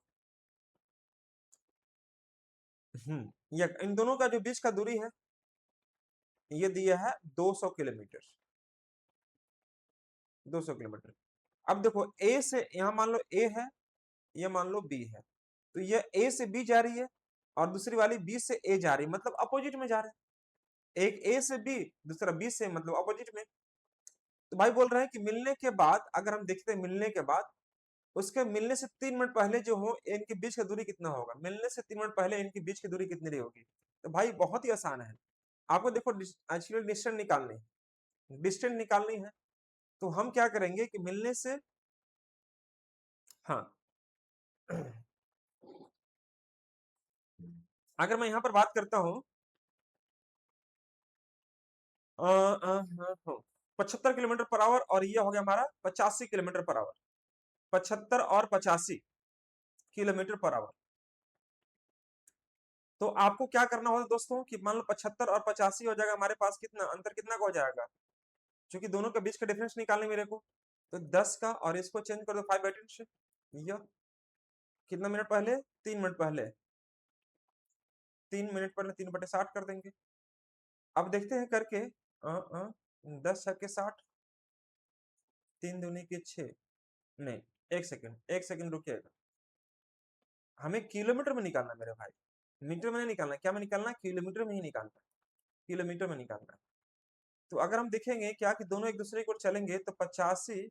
ये इन दोनों का जो बीच का दूरी है ये दिया है 200 किलोमीटर, 200 किलोमीटर। अब देखो ए से, यहाँ मान लो ए है, ये मान लो बी है, तो ये ए से बी जा रही है, और दूसरी वाली बी से ए जा रही है, मतलब अपोजिट में जा रहे हैं। एक ए से बी, दूसरा बी से, मतलब अपोजिट में। तो भाई बोल रहे हैं कि मिलने के बाद, अगर हम देखते हैं मिलने के बाद, उसके मिलने से 3 मिनट पहले जो हो इनके बीच का दूरी कितना होगा, मिलने से 3 मिनट पहले इनके बीच की दूरी कितनी रही होगी। तो भाई बहुत ही आसान है, आपको देखो एक्चुअली डिस्टेंस निकालनी है। तो हम क्या करेंगे कि मिलने से, हाँ अगर मैं यहां पर बात करता हूं 75 किलोमीटर पर आवर, और ये हो गया हमारा 85 किलोमीटर पर आवर, 75 और 85 किलोमीटर पर आवर। तो आपको क्या करना होगा दोस्तों कि मान लो 75 और 85 हो जाएगा हमारे पास, कितना अंतर कितना का हो जाएगा, क्योंकि दोनों के बीच का डिफरेंस निकालने मेरे को। तो 10 का, और इसको चेंज कर दो 5/10 से, यह कितना मिनट पहले, 3 मिनट पहले, 3 मिनट पहले 3/60 कर देंगे। अब देखते हैं करके, 10 छक्के 60, 3 दूनी की 6, नहीं, एक सेकंड रुकिएगा। हमें किलोमीटर में निकालना मेरे भाई, मीटर में नहीं निकालना। क्या में निकालना, किलोमीटर में ही निकालना, किलोमीटर में निकालना। तो अगर हम देखेंगे क्या कि दोनों एक दूसरे को चलेंगे, तो 85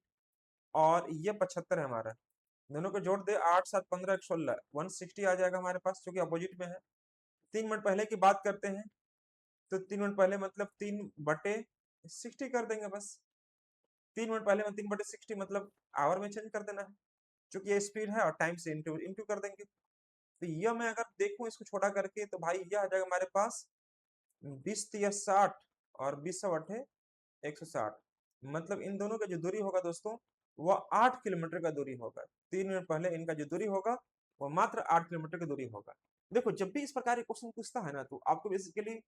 और ये 75 है हमारा, दोनों को जोड़ दे, 8 7 15 16, 160 आ जाएगा हमारे पास, जो कि अपोजिट में है। 3 मिनट पहले की बात करते हैं, तो 3 मिनट पहले मतलब 3/60 कर देंगे बस। 3 मिनट पहले में 3/60 मतलब आवर में चेंज कर देना है, क्योंकि ये स्पीड है और टाइम से इंटू इंटू कर देंगे। तो यह मैं अगर देखूं इसको छोटा करके, तो भाई यह आ जाएगा हमारे पास 20×3 = 60 और 20×8 = 160। मतलब इन दोनों का जो दूरी होगा दोस्तों, वह 8 किलोमीटर का दूरी होगा। 3 मिनट पहले इनका जो दूरी होगा वह मात्र 8 किलोमीटर की दूरी होगा। देखो जब भी इस प्रकार के क्वेश्चन पूछता है ना, तो आपको बेसिकली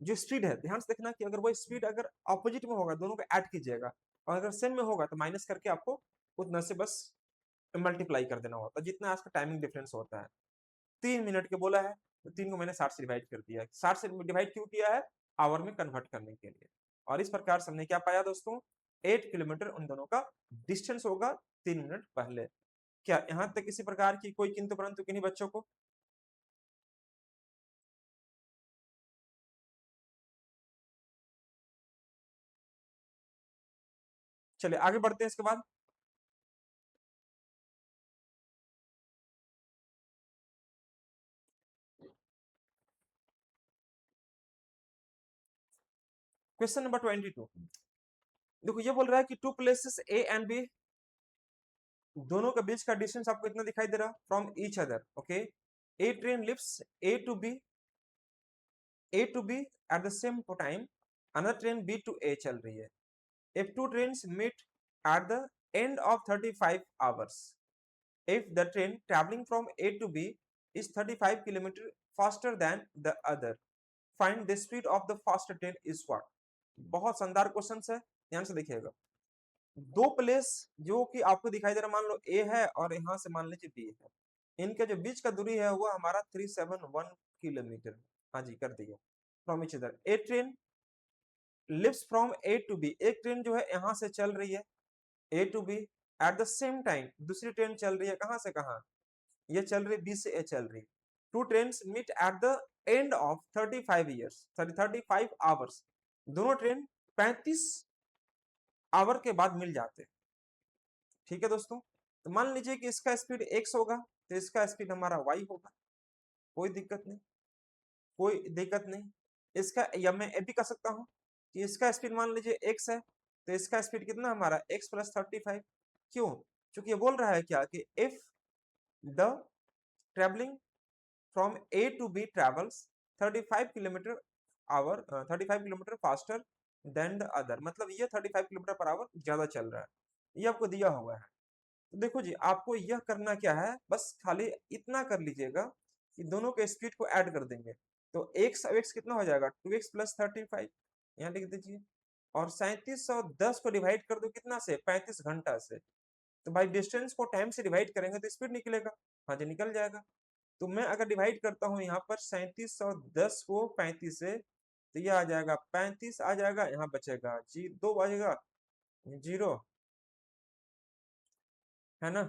जो स्पीड है ध्यान से देखना कि अगर वो स्पीड अगर ऑपोजिट में होगा, दोनों को ऐड कीजिएगा, और अगर सेम में होगा तो माइनस करके आपको उतना से बस मल्टीप्लाई कर देना होता है, जितना आपका टाइमिंग डिफरेंस होता है। 3 मिनट के बोला है, तो 3 को मैंने 60 से डिवाइड कर दिया है। 60 से डिवाइड क्यों किया है? आवर में कन्वर्ट करने के लिए। और इस प्रकार से हमने क्या पाया दोस्तों, 8 किलोमीटर उन दोनों का डिस्टेंस होगा 3 मिनट पहले। क्या यहाँ तक किसी प्रकार की कोई किंतु परंतु किन्हीं बच्चों को? चलिए आगे बढ़ते हैं इसके बाद। Question number 22। देखो ये बोल रहा है कि two places A and B, दोनों के बीच का डिस्टेंस आपको इतना दिखाई दे रहा, from each other. Okay, a train lifts A to B at the same time, another train B to A चल रही है। If two trains meet at the end of 35 hours, if the train traveling from A to B is 35 kilometer faster than the other, find the speed of the faster train is what? बहुत शानदार question है, ध्यान से देखिएगा। दो place जो कि आपको दिखाई दे रहा, मान लो ए है और यहाँ से मान लीजिए बी है, इनके जो बीच का दूरी है वो हमारा 371 किलोमीटर। हाँ जी कर दिया। From each other a train leaves from A to B, एक ट्रेन जो है यहाँ से चल रही है A to B, at the same time दूसरी ट्रेन चल रही है कहां से कहां, ये चल रही बी से ए चल रही। Two trains meet at the end of 35 years, sorry 35 hours, दोनों ट्रेन 35 आवर के बाद मिल जाते हैं। ठीक है दोस्तों, तो मान लीजिए कि इसका स्पीड x होगा, तो इसका स्पीड हमारा y होगा। कोई दिक्कत नहीं, कोई दिक्कत नहीं। इसका या मैं ये भी कर सकता हूँ कि इसका स्पीड मान लीजिए x है, तो इसका स्पीड कितना हमारा x + 35। क्यों? क्योंकि ये बोल रहा है क्या कि if the travelling from A to B travels 35 kilometre hour 35 kilometre faster than the other, मतलब ये 35 किलोमीटर पर आवर ज्यादा चल रहा है, ये आपको दिया हुआ है। तो देखो जी, आपको यह करना क्या है, बस खाली इतना कर लीजिएगा कि दोनों के स्पीड को ऐड कर देंगे, तो x कितना हो जाएगा 2x + 35, यहाँ लिख दीजिए। और 3710 को डिवाइड कर दो कितना से, 35 घंटा से। तो भाई डिस्टेंस को टाइम से डिवाइड करेंगे तो स्पीड निकलेगा। हाँ जी निकल जाएगा। तो मैं अगर डिवाइड करता हूँ यहाँ पर 3710 को 35 से, तो यह आ जाएगा 35 आ जाएगा, यहाँ बचेगा जी 2 बचेगा 0, है ना।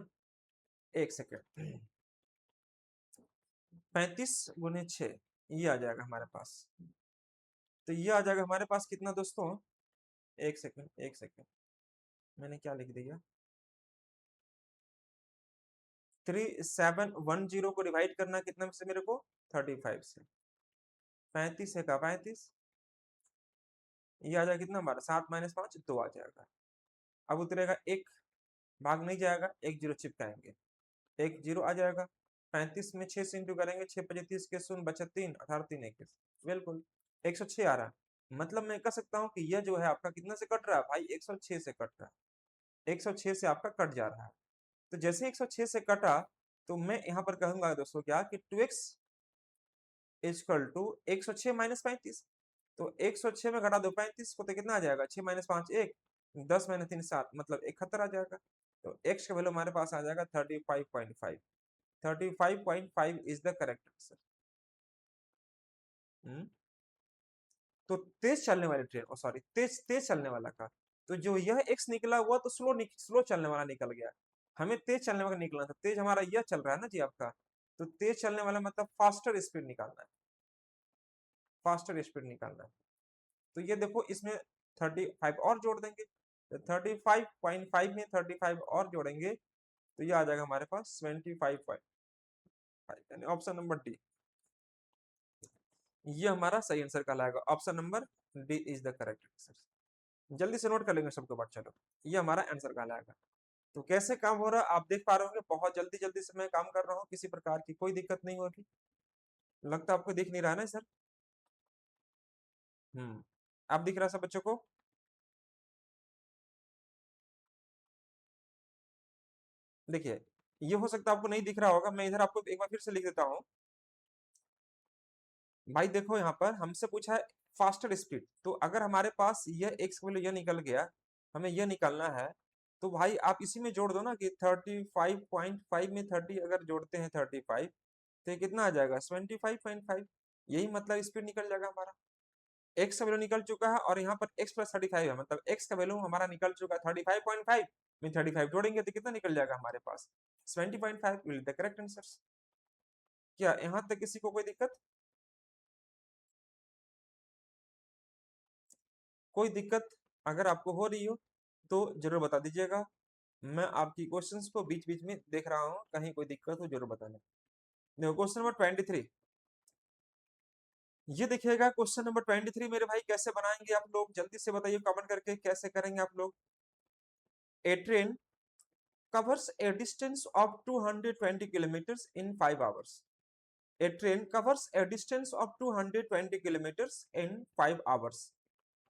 1 सेकेंड, 35 × 6 ये आ जाएगा हमारे पास। तो ये आ जाएगा हमारे पास कितना दोस्तों, 1 सेकेंड 1 सेकेंड, मैंने क्या लिख दिया, 3710 को डिवाइड करना कितना से मेरे को, 35 से। 35 है का 35, ये आ जाएगा कितना हमारा 7 - 5 2 आ जाएगा। अब उतरेगा 1, भाग नहीं जाएगा, 1 0 चिपकाएंगे, 1 0 आ जाएगा। 35 में 6 से इंटू करेंगे, 6 × 5 = 30 के शून्य बचा 3, 18 3 21, बिल्कुल 106 आ रहा है। मतलब मैं कह सकता हूँ कि यह जो है आपका कितना से कट रहा है भाई, 106 से कट रहा है, 106 से आपका कट जा रहा है। तो जैसे 106 से कटा, तो मैं यहाँ पर कहूंगा दोस्तों क्या कि 2x = 106 - 35। तो 106 में घटा दो 35 को, तो कितना आ जाएगा, 6 - 5 1, 10 - 3 7, मतलब 71 आ जाएगा। तो x का वैल्यू हमारे पास आ जाएगा 35.5। 35.5 इज द करेक्ट आंसर। तो तेज चलने वाली ट्रेन, सॉरी तेज तेज चलने वाला का, तो जो यह x निकला हुआ तो स्लो चलने वाला निकल गया। हमें तेज चलने वाला निकलना था, तेज हमारा यह चल रहा है ना जी आपका, तो तेज चलने वाला मतलब फास्टर स्पीड निकालना है, फास्टर स्पीड निकालना है। तो ये देखो इसमें 35 और जोड़ देंगे, तो 35.5 में 35 और जोड़ेंगे तो ये आ जाएगा हमारे पास 25.5, यानी ऑप्शन नंबर डी, ये हमारा सही आंसर कहलाएगा। Option number D is the correct answer. जल्दी से नोट कर लेंगे सबके बाद, चलो ये हमारा आंसर कहलाएगा। तो कैसे काम हो रहा है आप देख पा रहे होंगे, बहुत जल्दी जल्दी से मैं काम कर रहा हूँ, किसी प्रकार की कोई दिक्कत नहीं होगी। लगता आपको दिख नहीं रहा है ना सर? आप दिख रहा है सब बच्चों को? देखिए, ये हो सकता है आपको नहीं दिख रहा होगा, मैं इधर आपको एक बार फिर से लिख देता हूँ। भाई देखो यहाँ पर हमसे पूछा है फास्टर स्पीड, तो अगर हमारे पास यह एक्स वैल्यू यह निकल गया, हमें यह निकालना है, तो भाई आप इसी में जोड़ दो ना कि 35.5 में 30 अगर जोड़ते हैं 35, तो ये कितना आ जाएगा 75.5, यही मतलब स्पीड निकल जाएगा हमारा। एक्स का वैल्यू निकल चुका है और यहाँ पर एक्स प्लस 35 है, मतलब एक्स का वैल्यू हमारा निकल चुका है 35.5 में 35 जोड़ेंगे तो कितना निकल जाएगा हमारे पास 70.5 विल द करेक्ट आंसर। क्या यहाँ तक किसी को कोई दिक्कत? कोई दिक्कत अगर आपको हो रही हो तो जरूर बता दीजिएगा, मैं आपकी क्वेश्चंस को बीच बीच में देख रहा हूँ, कहीं कोई दिक्कत हो जरूर बताना। देखो क्वेश्चन नंबर 23, ये देखिएगा क्वेश्चन नंबर 23 मेरे भाई, कैसे बनाएंगे आप लोग जल्दी से बताइए कमेंट करके, कैसे करेंगे आप लोग। ए train covers a distance of 220 kilometers in 5 hours. A train covers a distance of 220 kilometers in 5 hours.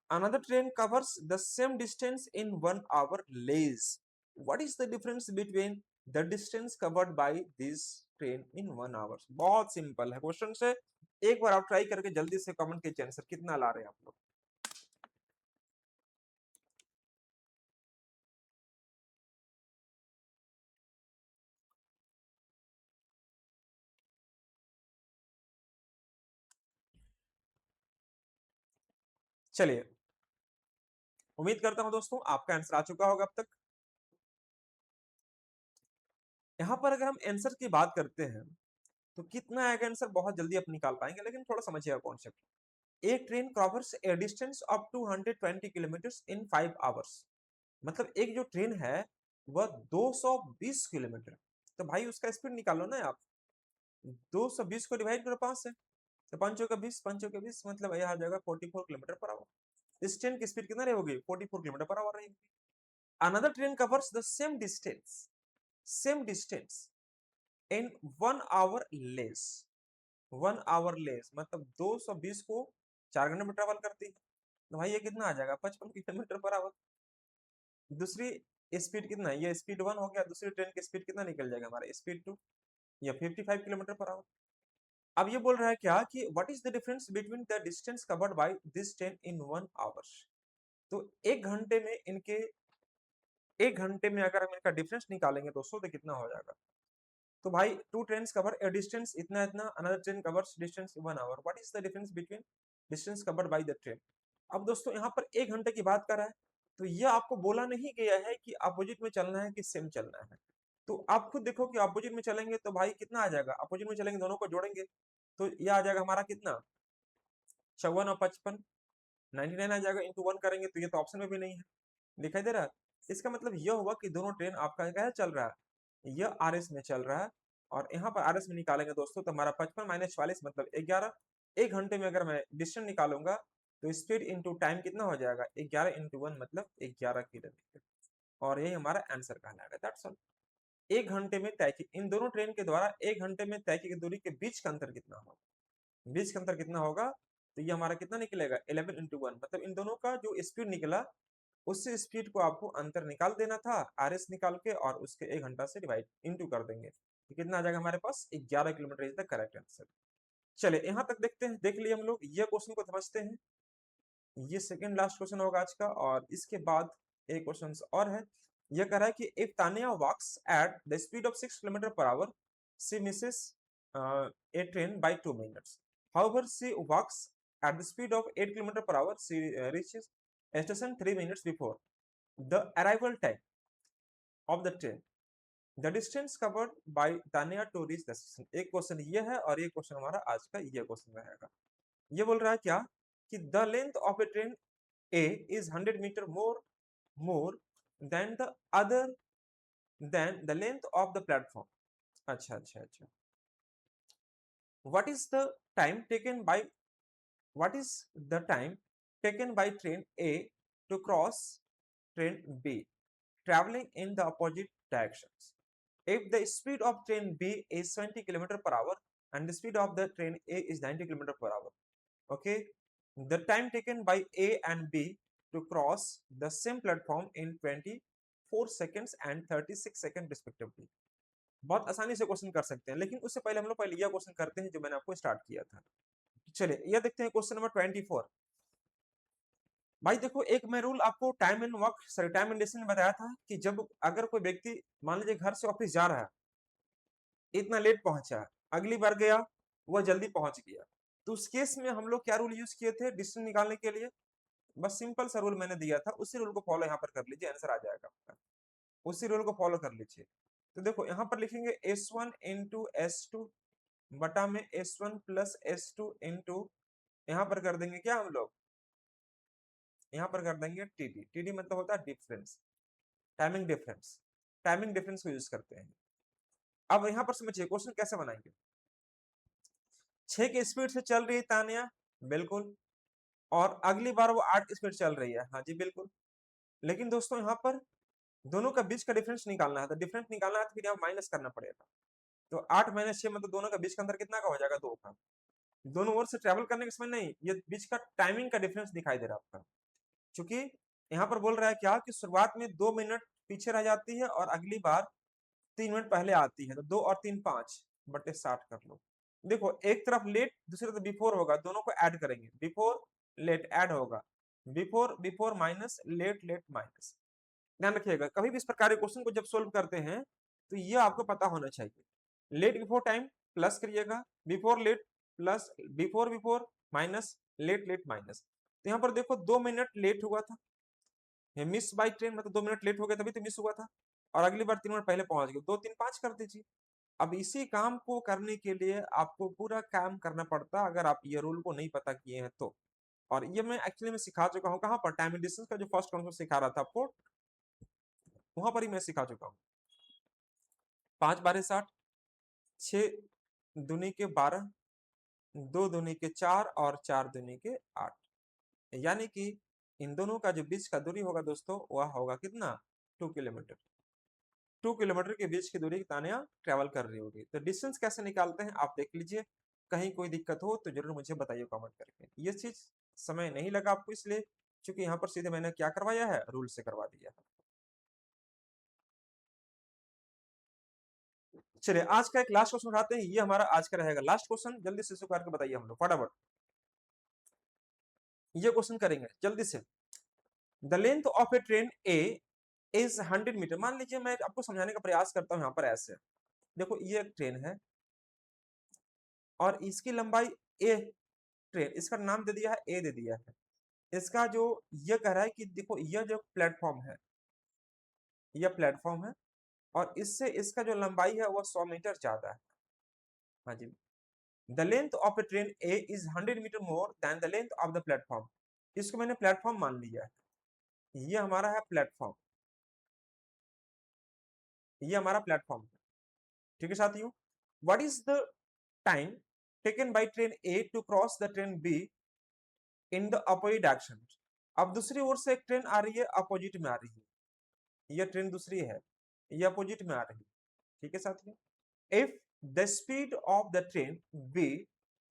Another train covers the same distance in 1 hour less. What is the difference between the distance covered by this train in 1 hour? बहुत simple है question से, एक बार आप try करके जल्दी से comment कीजिए answer कितना ला रहे हैं आप लोग। चलिए, उम्मीद करता हूं दोस्तों आपका आंसर आ चुका होगा अब तक। यहाँ पर अगर हम आंसर की बात करते हैं तो कितना आएगा आंसर, बहुत जल्दी आप निकाल पाएंगे, लेकिन थोड़ा समझिएगा कॉन्सेप्ट। एक train covers A distance of 220 kilometre in 5 hours, मतलब एक जो ट्रेन है वह 220 किलोमीटर, तो भाई उसका स्पीड निकालो ना आप, 220 को डिवाइड करो 5 से, तो 5 का 20, 5 का 20 मतलब यह आ जाएगा 44 किलोमीटर पर आवर। इस ट्रेन की स्पीड कितना रहेगी 44 किलोमीटर पर आवर रहेगी। Another train covers the same distance in 1 our less, 1 our less मतलब 220 को 4 घंटे में ट्रेवल करती है, तो भाई ये कितना आ जाएगा 55 किलोमीटर पर आवर। दूसरी स्पीड कितना है, ये स्पीड 1 हो गया, दूसरी ट्रेन की स्पीड कितना निकल जाएगा हमारा स्पीड 2, या 55 किलोमीटर पर आवर। अब ये बोल रहा है क्या कि what is the difference between the distance covered by this train in 1 hour. तो एक घंटे में इनके, एक घंटे में अगर हम इनका डिफरेंस निकालेंगे दोस्तों तो कितना हो जाएगा, तो भाई two trains cover a distance इतना इतना, another train covers distance 1 hour, what is the difference between distance covered by the train. अब दोस्तों यहाँ पर एक घंटे की बात कर रहा है, तो यह आपको बोला नहीं गया है कि अपोजिट में चलना है कि सेम चलना है, तो आप खुद देखो कि अपोजिट में चलेंगे तो भाई कितना आ जाएगा, अपोजिट में चलेंगे दोनों को जोड़ेंगे तो यह आ जाएगा हमारा कितना 54 और 55, 99 आ जाएगा, इंटू 1 करेंगे तो ये तो ऑप्शन में भी नहीं है, दिखाई दे रहा है। इसका मतलब यह हुआ कि दोनों ट्रेन आपका क्या चल रहा है, यह आरएस में चल रहा है, और यहाँ पर आरएस में निकालेंगे दोस्तों तो हमारा 55 माइनस 44 मतलब 11। एक घंटे में अगर मैं डिस्टेंस निकालूंगा तो स्पीड इंटू टाइम कितना हो जाएगा 11 इंटू 1 मतलब 11 किलोमीटर, और यही हमारा आंसर कहलाएगा, दैट्स ऑल। एक घंटे में तय की, इन दोनों ट्रेन के द्वारा एक घंटे में तय की दूरी के बीच का अंतर कितना होगा, बीच का अंतर कितना होगा, तो ये हमारा कितना निकलेगा 11 इंटू 1, मतलब इन दोनों का जो स्पीड निकला उससे स्पीड को आपको अंतर निकाल देना था आरएस निकाल के, और उसके एक घंटा से डिवाइड इंटू कर देंगे, तो कितना आ जाएगा हमारे पास 11 kilometre is the correct answer. चलिए यहाँ तक देखते हैं, देख लिए हम लोग ये क्वेश्चन को समझते हैं, ये सेकंड लास्ट क्वेश्चन होगा आज का, और इसके बाद एक क्वेश्चन और है। ये कह रहा है कि if Tania walks at the speed of 6 kilometre per hour, she misses a train by 2 minutes. However, she walks at the speed of 8 kilometers per hour. She reaches a station 3 minutes before the arrival time of the train. The distance covered by Tanya to reach the station. एक question ये है और एक question हमारा आज का ये question रहेगा। ये बोल रहा है क्या कि the length of a train A is 100 meter more than the other than the length of the platform. अच्छा अच्छा अच्छा. What is the time taken by what is the time taken by train A to cross train B traveling in the opposite directions? If the speed of train B is 20 km per hour and the speed of the train A is 90 km per hour, okay, the time taken by A and B to cross the same platform in 24 seconds and 36 seconds respectively. बहुत आसानी से question कर सकते हैं, लेकिन उससे पहले हम लोग पहले यह क्वेश्चन करते हैं जो मैंने आपको स्टार्ट किया था. चलिए यह देखते हैं क्वेश्चन नंबर 24. भाई देखो, एक मैं रूल आपको time and work sorry time and distance में बताया था कि जब अगर कोई व्यक्ति मान लीजिए घर से ऑफिस जा रहा है, इतना लेट पहुंचा, अगली बार गया वह जल्दी पहुंच गया, तो उस केस में हम लोग क्या रूल यूज किए थे डिस्टेंस निकालने के लिए? बस सिंपल सा रूल मैंने दिया था, उसी रूल को फॉलो यहाँ पर कर लीजिए, आंसर आ जाएगा आपका. उसी रूल को फॉलो कर लीजिए. तो देखो यहाँ पर लिखेंगे S1 इंटू S2 बटा में S1 प्लस S2 इंटू, यहाँ पर कर देंगे क्या हम लोग, यहाँ पर कर देंगे TD. TD मतलब होता है difference, timing difference. Timing difference को यूज करते हैं. अब यहाँ पर समझिए क्वेश्चन कैसे बनाएंगे. 6 की स्पीड से चल रही है तानिया, बिल्कुल, और अगली बार वो 8 की स्पीड चल रही है, हाँ जी बिल्कुल. लेकिन दोस्तों यहाँ पर दोनों का बीच का डिफरेंस निकालना है, तो डिफरेंस निकालना है तो फिर यहाँ माइनस करना पड़ेगा. तो 8 माइनस 6 मतलब दोनों का बीच का अंतर कितना का हो जाएगा, 2 का. दोनों ओर से ट्रेवल करने के समय नहीं, ये बीच का टाइमिंग का डिफरेंस दिखाई दे रहा है आपका. क्योंकि यहाँ पर बोल रहा है क्या कि शुरुआत में 2 मिनट पीछे रह जाती है और अगली बार 3 मिनट पहले आती है, तो 2 और 3 5 बटे 60 कर लो. देखो एक तरफ लेट दूसरी तरफ बिफोर होगा, दोनों को ऐड करेंगे, बिफोर लेट ऐड होगा, before before minus late late minus. ध्यान रखिएगा कभी भी इस प्रकार के क्वेश्चन को जब सोल्व करते हैं तो ये आपको पता होना चाहिए. लेट बिफोर टाइम प्लस करिएगा, before late plus before before minus late late minus. तो यहाँ पर देखो 2 मिनट लेट हुआ था, मिस बाई ट्रेन मतलब 2 मिनट लेट हो गया तभी तो मिस हुआ था, और अगली बार 3 मिनट पहले पहुंच गए, 2 3 5 कर दीजिए. अब इसी काम को करने के लिए आपको पूरा काम करना पड़ता अगर आप ये रूल को नहीं पता किए हैं तो. और ये मैं एक्चुअली में सिखा चुका हूँ कहाँ पर, टाइम एंड डिस्टेंस का जो फर्स्ट कॉन्सेप्ट सिखा रहा था आपको, वहां पर ही मैं सिखा चुका हूँ. 5 बारह 60, 6 दूनी के 12, 2 दूनी के 4 और 4 दूनी के 8, यानी कि इन दोनों का जो बीच का दूरी होगा दोस्तों वह होगा कितना, 2 किलोमीटर. 2 किलोमीटर के बीच की दूरी तानिया ट्रेवल कर रही होगी. तो डिस्टेंस कैसे निकालते हैं आप देख लीजिए, कहीं कोई दिक्कत हो तो जरूर मुझे बताइए कमेंट करके. ये चीज समय नहीं लगा आपको इसलिए क्योंकि यहाँ पर सीधे मैंने क्या करवाया है, रूल से करवा दिया है. चलिए आज का एक लास्ट क्वेश्चन उठाते हैं, ये हमारा आज का रहेगा लास्ट क्वेश्चन. जल्दी से इसको करके बताइए हम लोग फटाफट. ये क्वेश्चन करेंगे जल्दी से. The length of a train A is 100 metre. मान लीजिए मैं आपको समझाने का प्रयास करता हूँ यहाँ पर ऐसे. देखो ये एक ट्रेन है और इसकी लंबाई ए, ट्रेन इसका नाम दे दिया है ए दे दिया है. इसका जो ये कह रहा है कि देखो यह जो प्लेटफॉर्म है, यह प्लेटफॉर्म है और इससे इसका जो लंबाई है वह 100 मीटर ज्यादा है. हाँ जी. The length of a train A is 100 metre more than the length of the platform. इसको मैंने प्लेटफॉर्म मान लिया है, ये हमारा है प्लेटफॉर्म, ये हमारा प्लेटफॉर्म है. ठीक है साथियों. What is the time taken by train A to cross the train B in the opposite direction. अब दूसरी ओर से एक ट्रेन आ रही है, अपोजिट में आ रही है, यह ट्रेन दूसरी है, ये अपोजिट में आ रही है. ठीक है साथियों. If the speed of the train B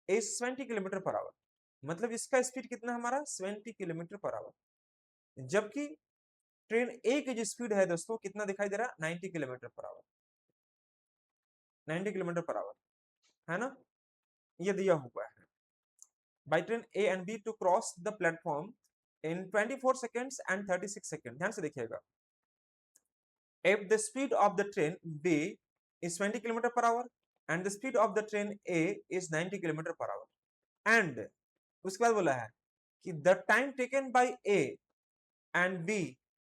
is 20 kilometre per hour, मतलब इसका स्पीड कितना हमारा 20 किलोमीटर पर आवर, जबकि ट्रेन ए की जो स्पीड है दोस्तों कितना दिखाई दे रहा है, 90 kilometre per our, 90 kilometre per our, है ना. ये दिया हुआ है. By train A and B to cross the platform in 24 seconds and 36 second. ध्यान से देखिएगा. if the speed of the train B is 20 km per hour and the speed of the train A is 90 km per hour and उसके बाद बोला है कि the time taken by A and B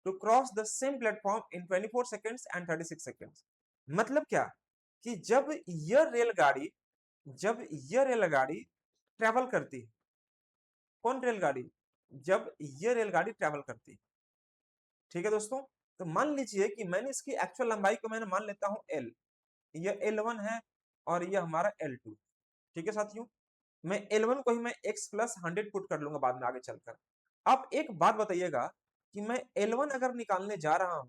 to cross the same platform in 24 seconds and 36 seconds. मतलब क्या कि जब यह रेलगाड़ी ट्रेवल करती है, कौन रेलगाड़ी, जब यह रेलगाड़ी ट्रेवल करती है. ठीक है दोस्तों. तो मान लीजिए कि मैंने इसकी एक्चुअल लंबाई को मैंने मान लेता हूं L, ये L1 है और ये हमारा L2। ठीक है साथियों, मैं L1 को ही मैं x प्लस 100 पुट कर लूंगा बाद में आगे चलकर। अब एक बात बताइएगा कि मैं L1 अगर निकालने जा रहा हूं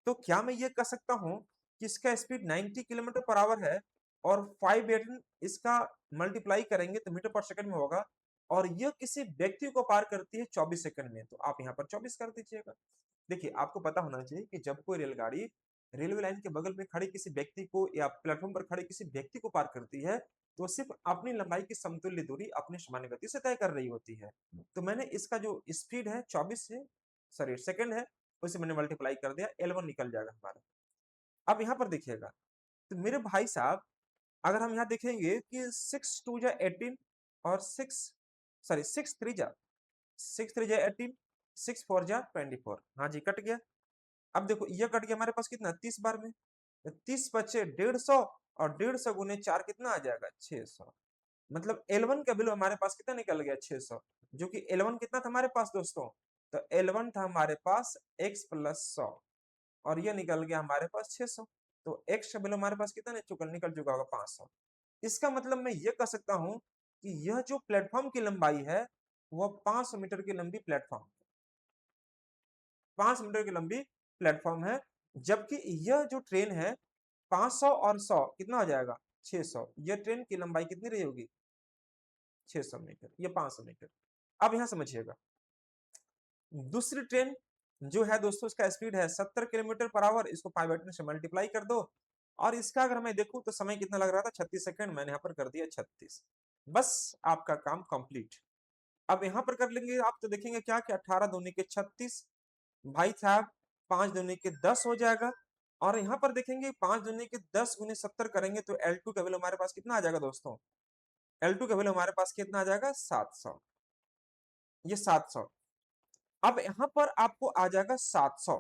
तो क्या मैं ये कह सकता हूं कि इसका स्पीड 90 किलोमीटर पर आवर है और 5 इसका मल्टीप्लाई करेंगे तो मीटर पर सेकंड में होगा, और यह किसी व्यक्ति को पार करती है 24 सेकंड में, तो आप यहाँ पर 24 कर दीजिएगा। देखिए आपको पता होना चाहिए कि जब कोई रेलगाड़ी रेलवे लाइन के बगल में खड़े किसी व्यक्ति को या प्लेटफॉर्म पर खड़े किसी व्यक्ति को पार करती है तो सिर्फ अपनी लंबाई की समतुल्य दूरी अपनी सामान्य गति से तय कर रही होती है। तो मैंने इसका जो स्पीड है 24 से सॉरी सेकंड है उसे मैंने मल्टीप्लाई कर दिया, L1 निकल जाएगा हमारा। अब यहाँ पर देखिएगा, तो मेरे भाई साहब अगर हम यहाँ देखेंगे कि 6 2 जा 18 और 6 3 जा 18, 6 4 जा 24। हाँ जी कट गया। अब देखो ये कट गया हमारे पास कितना 30 बार में, 30 बचे 150 और 150 गुने 4 कितना आ जाएगा 600। मतलब L1 का वैल्यू हमारे पास कितना निकल गया 600, जो कि L1 कितना था हमारे पास दोस्तों, तो L1 था हमारे पास x प्लस 100 और ये निकल गया हमारे पास 600। तो x का वैल्यू हमारे पास कितना निकल चुका होगा 500। इसका मतलब मैं ये कह सकता हूं कि यह जो प्लेटफॉर्म की लंबाई है वह 500 मीटर की लंबी प्लेटफॉर्म 5 मीटर की लंबी प्लेटफॉर्म है, जबकि यह जो ट्रेन है 500 और 100 कितना हो जाएगा 600। यह ट्रेन की लंबाई कितनी रही होगी 600 मीटर, ये 500 मीटर। अब यहां समझिएगा दूसरी ट्रेन जो है दोस्तों इसका स्पीड है 70 किलोमीटर पर आवर, इसको 5 से मल्टीप्लाई कर दो और इसका अगर मैं देखूं तो समय कितना लग रहा था 36 सेकंड, मैंने यहाँ पर कर दिया 36। बस आपका काम कंप्लीट। अब यहाँ पर कर लेंगे आप तो देखेंगे क्या कि 18 दूनी के 36 भाई साहब 5 दूनी के 10 हो जाएगा, और यहाँ पर देखेंगे 5 दूनी के 10 गुने 70 करेंगे तो L2 का वैल्यू हमारे पास कितना आ जाएगा दोस्तों, L2 का वैल्यू हमारे पास कितना आ जाएगा 700, ये 700। अब यहाँ पर आपको आ जाएगा 700,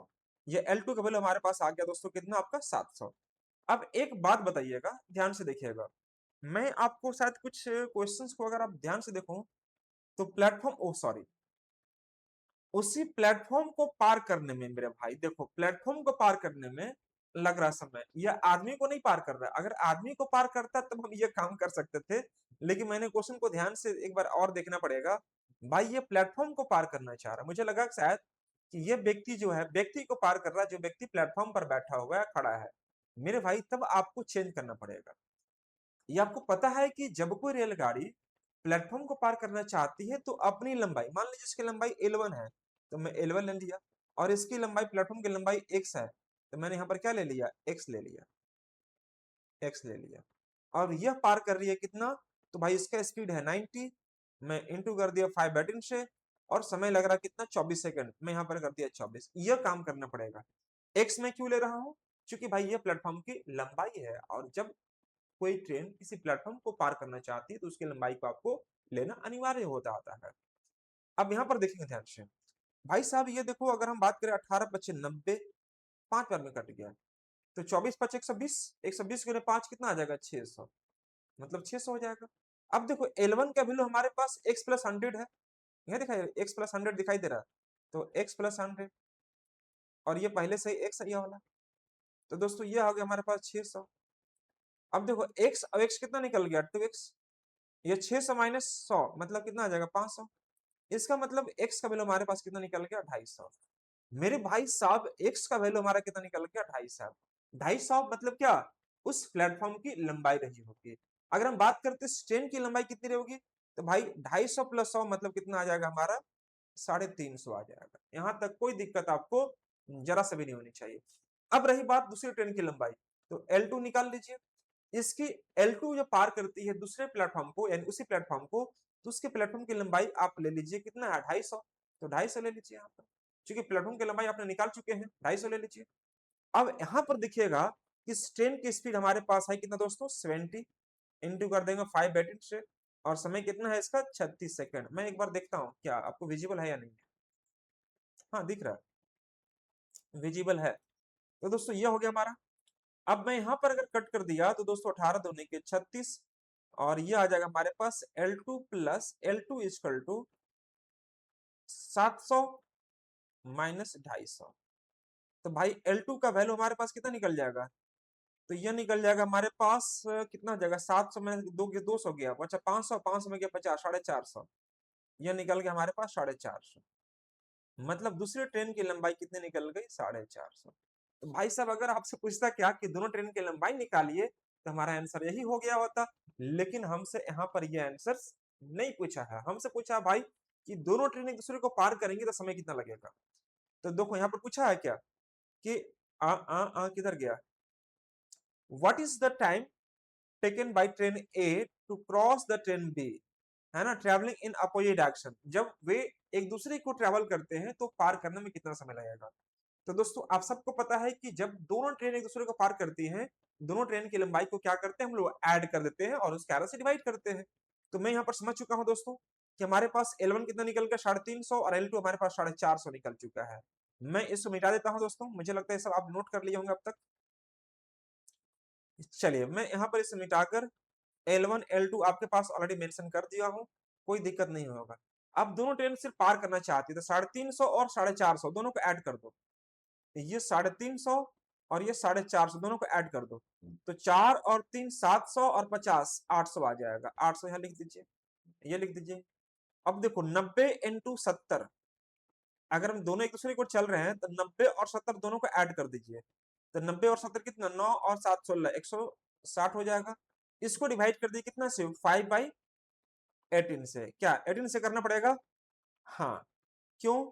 ये L2 का वैल्यू हमारे पास आ गया दोस्तों कितना आपका 700। अब एक बात बताइएगा ध्यान से देखिएगा, मैं आपको शायद कुछ क्वेश्चंस को अगर आप ध्यान से देखो तो प्लेटफॉर्म ओ सॉरी उसी प्लेटफॉर्म को पार करने में मेरे भाई देखो प्लेटफॉर्म को पार करने में लग रहा समय, यह आदमी को नहीं पार कर रहा है। अगर आदमी को पार करता तब हम ये काम कर सकते थे, लेकिन मैंने क्वेश्चन को ध्यान से एक बार और देखना पड़ेगा। भाई ये प्लेटफॉर्म को पार करना चाह रहा, मुझे लगा शायद कि ये व्यक्ति जो है व्यक्ति को पार कर रहा है, जो व्यक्ति प्लेटफॉर्म पर बैठा हुआ है खड़ा है मेरे भाई, तब आपको चेंज करना पड़ेगा। ये आपको पता है कि जब कोई रेलगाड़ी प्लेटफॉर्म को पार करना चाहती है तो अपनी लंबाई मान लीजिए इसकी लंबाई L1 है तो मैं L1 ले लिया, और इसकी लंबाई प्लेटफॉर्म की लंबाई x है तो मैंने यहाँ पर क्या ले लिया x ले लिया, x ले लिया। और यह पार कर रही है कितना, तो भाई इसका स्पीड है 90, मैं इंटू कर दिया 5 से, और समय लग रहा कितना 24 सेकंड, मैं यहाँ पर कर दिया 24। यह काम करना पड़ेगा। x में क्यों ले रहा हूँ, क्योंकि भाई यह प्लेटफॉर्म की लंबाई है, और जब कोई ट्रेन किसी प्लेटफॉर्म को पार करना चाहती है तो उसकी लंबाई को आपको लेना अनिवार्य होता आता है। अब यहाँ पर देखेंगे ध्यान से भाई साहब, ये देखो अगर हम बात करें 18 पच्चे 90, 5 बार में कट गया तो 24 पच्चे 120, 120 गुने 5 कितना आ जाएगा 600, मतलब 600 हो जाएगा। अब देखो L1 का वैल्यू हमारे पास x प्लस 100 है, यहाँ दिखाई x प्लस 100 दिखाई दे रहा है, तो x प्लस 100 और ये पहले से ही x है ये वाला, तो दोस्तों ये आ गया हमारे पास 600। अब देखो x अब x कितना निकल गया 2x, ये 600 माइनस 100 मतलब कितना आ जाएगा 500। इसका मतलब x का वैल्यू हमारे पास कितना निकल गया 250। मेरे भाई साहब x का वैल्यू हमारा कितना निकल गया 250। 250 मतलब क्या, उस प्लेटफॉर्म की लंबाई रही होगी। अगर हम बात करते ट्रेन की लंबाई कितनी रहेगी तो भाई 250 प्लस 100 मतलब कितना आ जाएगा हमारा 350 आ जाएगा। यहां तक कोई दिक्कत आपको जरा से भी नहीं होनी चाहिए। अब रही बात दूसरी ट्रेन की लंबाई, तो L2 निकाल लीजिए। इसकी L2 जो पार करती है दूसरे प्लेटफॉर्म को यानी उसी प्लेटफॉर्म को, तो उसके प्लेटफॉर्म की लंबाई आप ले लीजिए कितना है 250, तो 250 ले लीजिए यहाँ पर, क्योंकि प्लेटफॉर्म की लंबाई आपने निकाल चुके हैं 250 ले लीजिए। अब यहाँ पर देखिएगा कि इस ट्रेन की स्पीड हमारे पास है कितना दोस्तों 70, इंटू कर देंगे 5 से, और समय कितना है इसका 36 सेकंड। मैं एक बार देखता हूँ क्या आपको विजिबल है या नहीं। हाँ दिख रहा है विजिबल है। तो दोस्तों ये हो गया हमारा। अब मैं यहाँ पर अगर कट कर दिया तो दोस्तों 18 दूनी के 36, और ये आ जाएगा हमारे पास L2 plus L2 equal to 700 minus 250। तो भाई L2 का वैल्यू हमारे पास कितना निकल जाएगा, तो ये निकल जाएगा हमारे पास कितना जाएगा, 700 में 200 गया, अच्छा 500, 500 में गया 50, 450, ये निकल गया हमारे पास 450। मतलब दूसरी ट्रेन की लंबाई कितनी निकल गई, 450। तो भाई साहब अगर आपसे पूछता क्या कि दोनों ट्रेन की लंबाई निकालिए, तो हमारा आंसर यही हो गया होता। लेकिन हमसे यहाँ पर ये आंसर नहीं पूछा है, हमसे पूछा भाई कि दोनों ट्रेन एक दूसरे को पार करेंगे तो समय कितना लगेगा। तो देखो यहाँ पर पूछा है क्या कि किधर गया, what is the time taken by train A to cross the train B, है ना, ट्रेवलिंग इन अपोजिट डायरेक्शन। जब वे एक दूसरे को ट्रेवल करते हैं तो पार करने में कितना समय लगेगा। तो दोस्तों आप सबको पता है कि जब दोनों ट्रेन एक दूसरे को पार करती हैं, दोनों ट्रेन की लंबाई को क्या करते हैं, हम लोग ऐड कर देते हैं और उसके आगे से डिवाइड करते हैं। तो मैं यहाँ पर समझ चुका हूँ दोस्तों कि हमारे पास L1 कितना निकल गया 350 और L2 हमारे पास 450 निकल चुका है। मैं इसको मिटा देता हूँ दोस्तों, मुझे लगता है सब आप नोट कर लिए होंगे अब तक। चलिए मैं यहाँ पर इसे मिटाकर L1 L2 आपके पास ऑलरेडी मेंशन कर दिया हूँ, कोई दिक्कत नहीं होगा। अब दोनों ट्रेन सिर्फ पार करना चाहती है, तो 350 और 450 दोनों को ऐड कर दो, ये 350 और ये 450 दोनों को ऐड कर दो, तो 4 और 3 700 और 50 800 आ जाएगा। 800 यहाँ लिख दीजिए, ये लिख दीजिए। अब देखो 90 इंटू 70, अगर हम दोनों एक दूसरे को चल रहे हैं तो 90 और 70 दोनों को ऐड कर दीजिए, तो 90 और 70 कितना, 9 और 7 16 160 हो जाएगा। इसको डिवाइड कर दिए कितना से, 5/18 से, क्या 18 से करना पड़ेगा, हाँ। क्यों,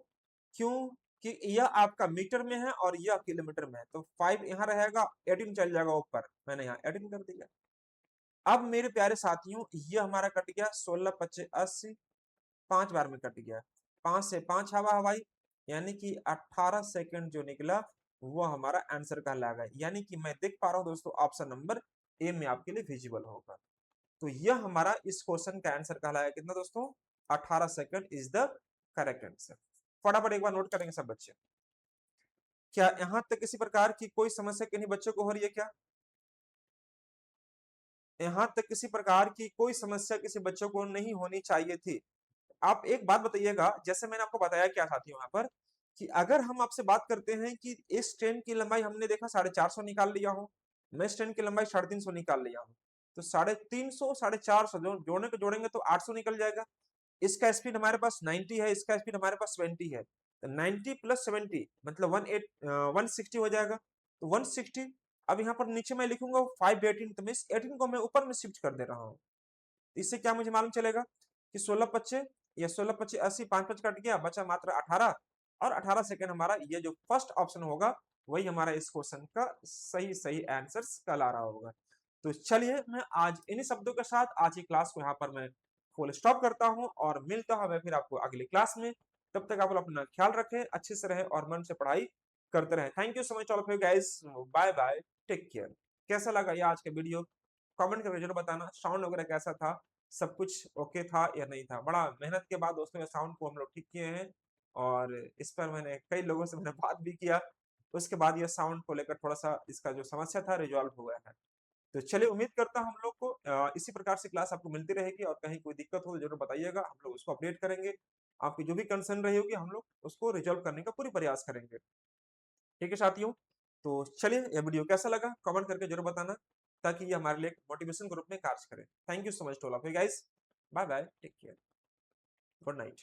क्यों कि यह आपका मीटर में है और यह किलोमीटर में है, तो 5 यहाँ रहेगा, 18 चल जाएगा ऊपर, मैंने यहाँ 18 कर दिया। अब मेरे प्यारे साथियों ये हमारा कट गया 16 25 80, 5 बार में कट गया, 5 से 5 हवा हवाई, यानी कि 18 सेकंड जो निकला वो हमारा आंसर कहलाएगा। यानी कि मैं देख पा रहा हूँ दोस्तों ऑप्शन नंबर ए में आपके लिए विजिबल होगा। तो यह हमारा इस क्वेश्चन का आंसर कहलाएगा कितना दोस्तों, 18 second is the correct answer. फटाफट एक बार नोट करेंगे सब बच्चे। क्या यहां तक किसी प्रकार की कोई समस्या किन्हीं बच्चों को हो रही है क्या, यहां तक किसी प्रकार की कोई समस्या किसी बच्चों को नहीं होनी चाहिए थी। आप एक बात बताइएगा, जैसे मैंने आपको बताया क्या साथियों यहाँ पर, कि अगर हम आपसे बात करते हैं कि इस ट्रेन की लंबाई हमने देखा 450 निकाल लिया हो, मैं इस ट्रेन की लंबाई 350 निकाल लिया हूँ, तो 350 450 जोड़ने को जोड़ेंगे तो 800 निकल जाएगा। इसका स्पीड हमारे पास 90 है, इसका स्पीड हमारे पास 20 है, तो 90 प्लस 70 मतलब 160 हो जाएगा, तो 160। अब यहाँ पर नीचे मैं लिखूंगा 518, तो मैं इस 18 को मैं ऊपर में शिफ्ट कर दे रहा हूँ। इससे क्या मुझे मालूम चलेगा कि 16 25 या 16 25 80, 5 5 कट गया, बचा मात्र 18, और 18 सेकंड हमारा ये जो फर्स्ट ऑप्शन होगा वही हमारा इस क्वेश्चन का सही सही आंसर कहला रहा होगा। तो चलिए मैं आज इन्हीं शब्दों के साथ आज की क्लास को यहाँ पर मैं फुल स्टॉप करता हूँ और मिलता हूँ मैं फिर आपको अगली क्लास में। तब तक आप लोग अपना ख्याल रखें, अच्छे से रहे और मन से पढ़ाई करते रहें। Thank you so much all of you guys, bye bye, take care. कैसा लगा ये आज का वीडियो, कमेंट करके जरूर बताना, साउंड वगैरह कैसा था, सब कुछ ओके था या नहीं था। बड़ा मेहनत के बाद दोस्तों साउंड को हम लोग ठीक किए हैं और इस पर मैंने कई लोगों से मैंने बात भी किया, उसके बाद ये साउंड को लेकर थोड़ा सा इसका जो समस्या था रिजॉल्व हो गया है। तो चलिए उम्मीद करता हूँ हम लोग को इसी प्रकार से क्लास आपको मिलती रहेगी, और कहीं कोई दिक्कत हो तो जरूर बताइएगा, हम लोग उसको अपडेट करेंगे। आपकी जो भी कंसर्न रही होगी हम लोग उसको रिजॉल्व करने का पूरी प्रयास करेंगे। ठीक है साथियों, तो चलिए ये वीडियो कैसा लगा कमेंट करके जरूर बताना, ताकि ये हमारे लिए मोटिवेशन के रूप में कार्य करे। Thank you so much to all of you guys, bye bye, take care, good night.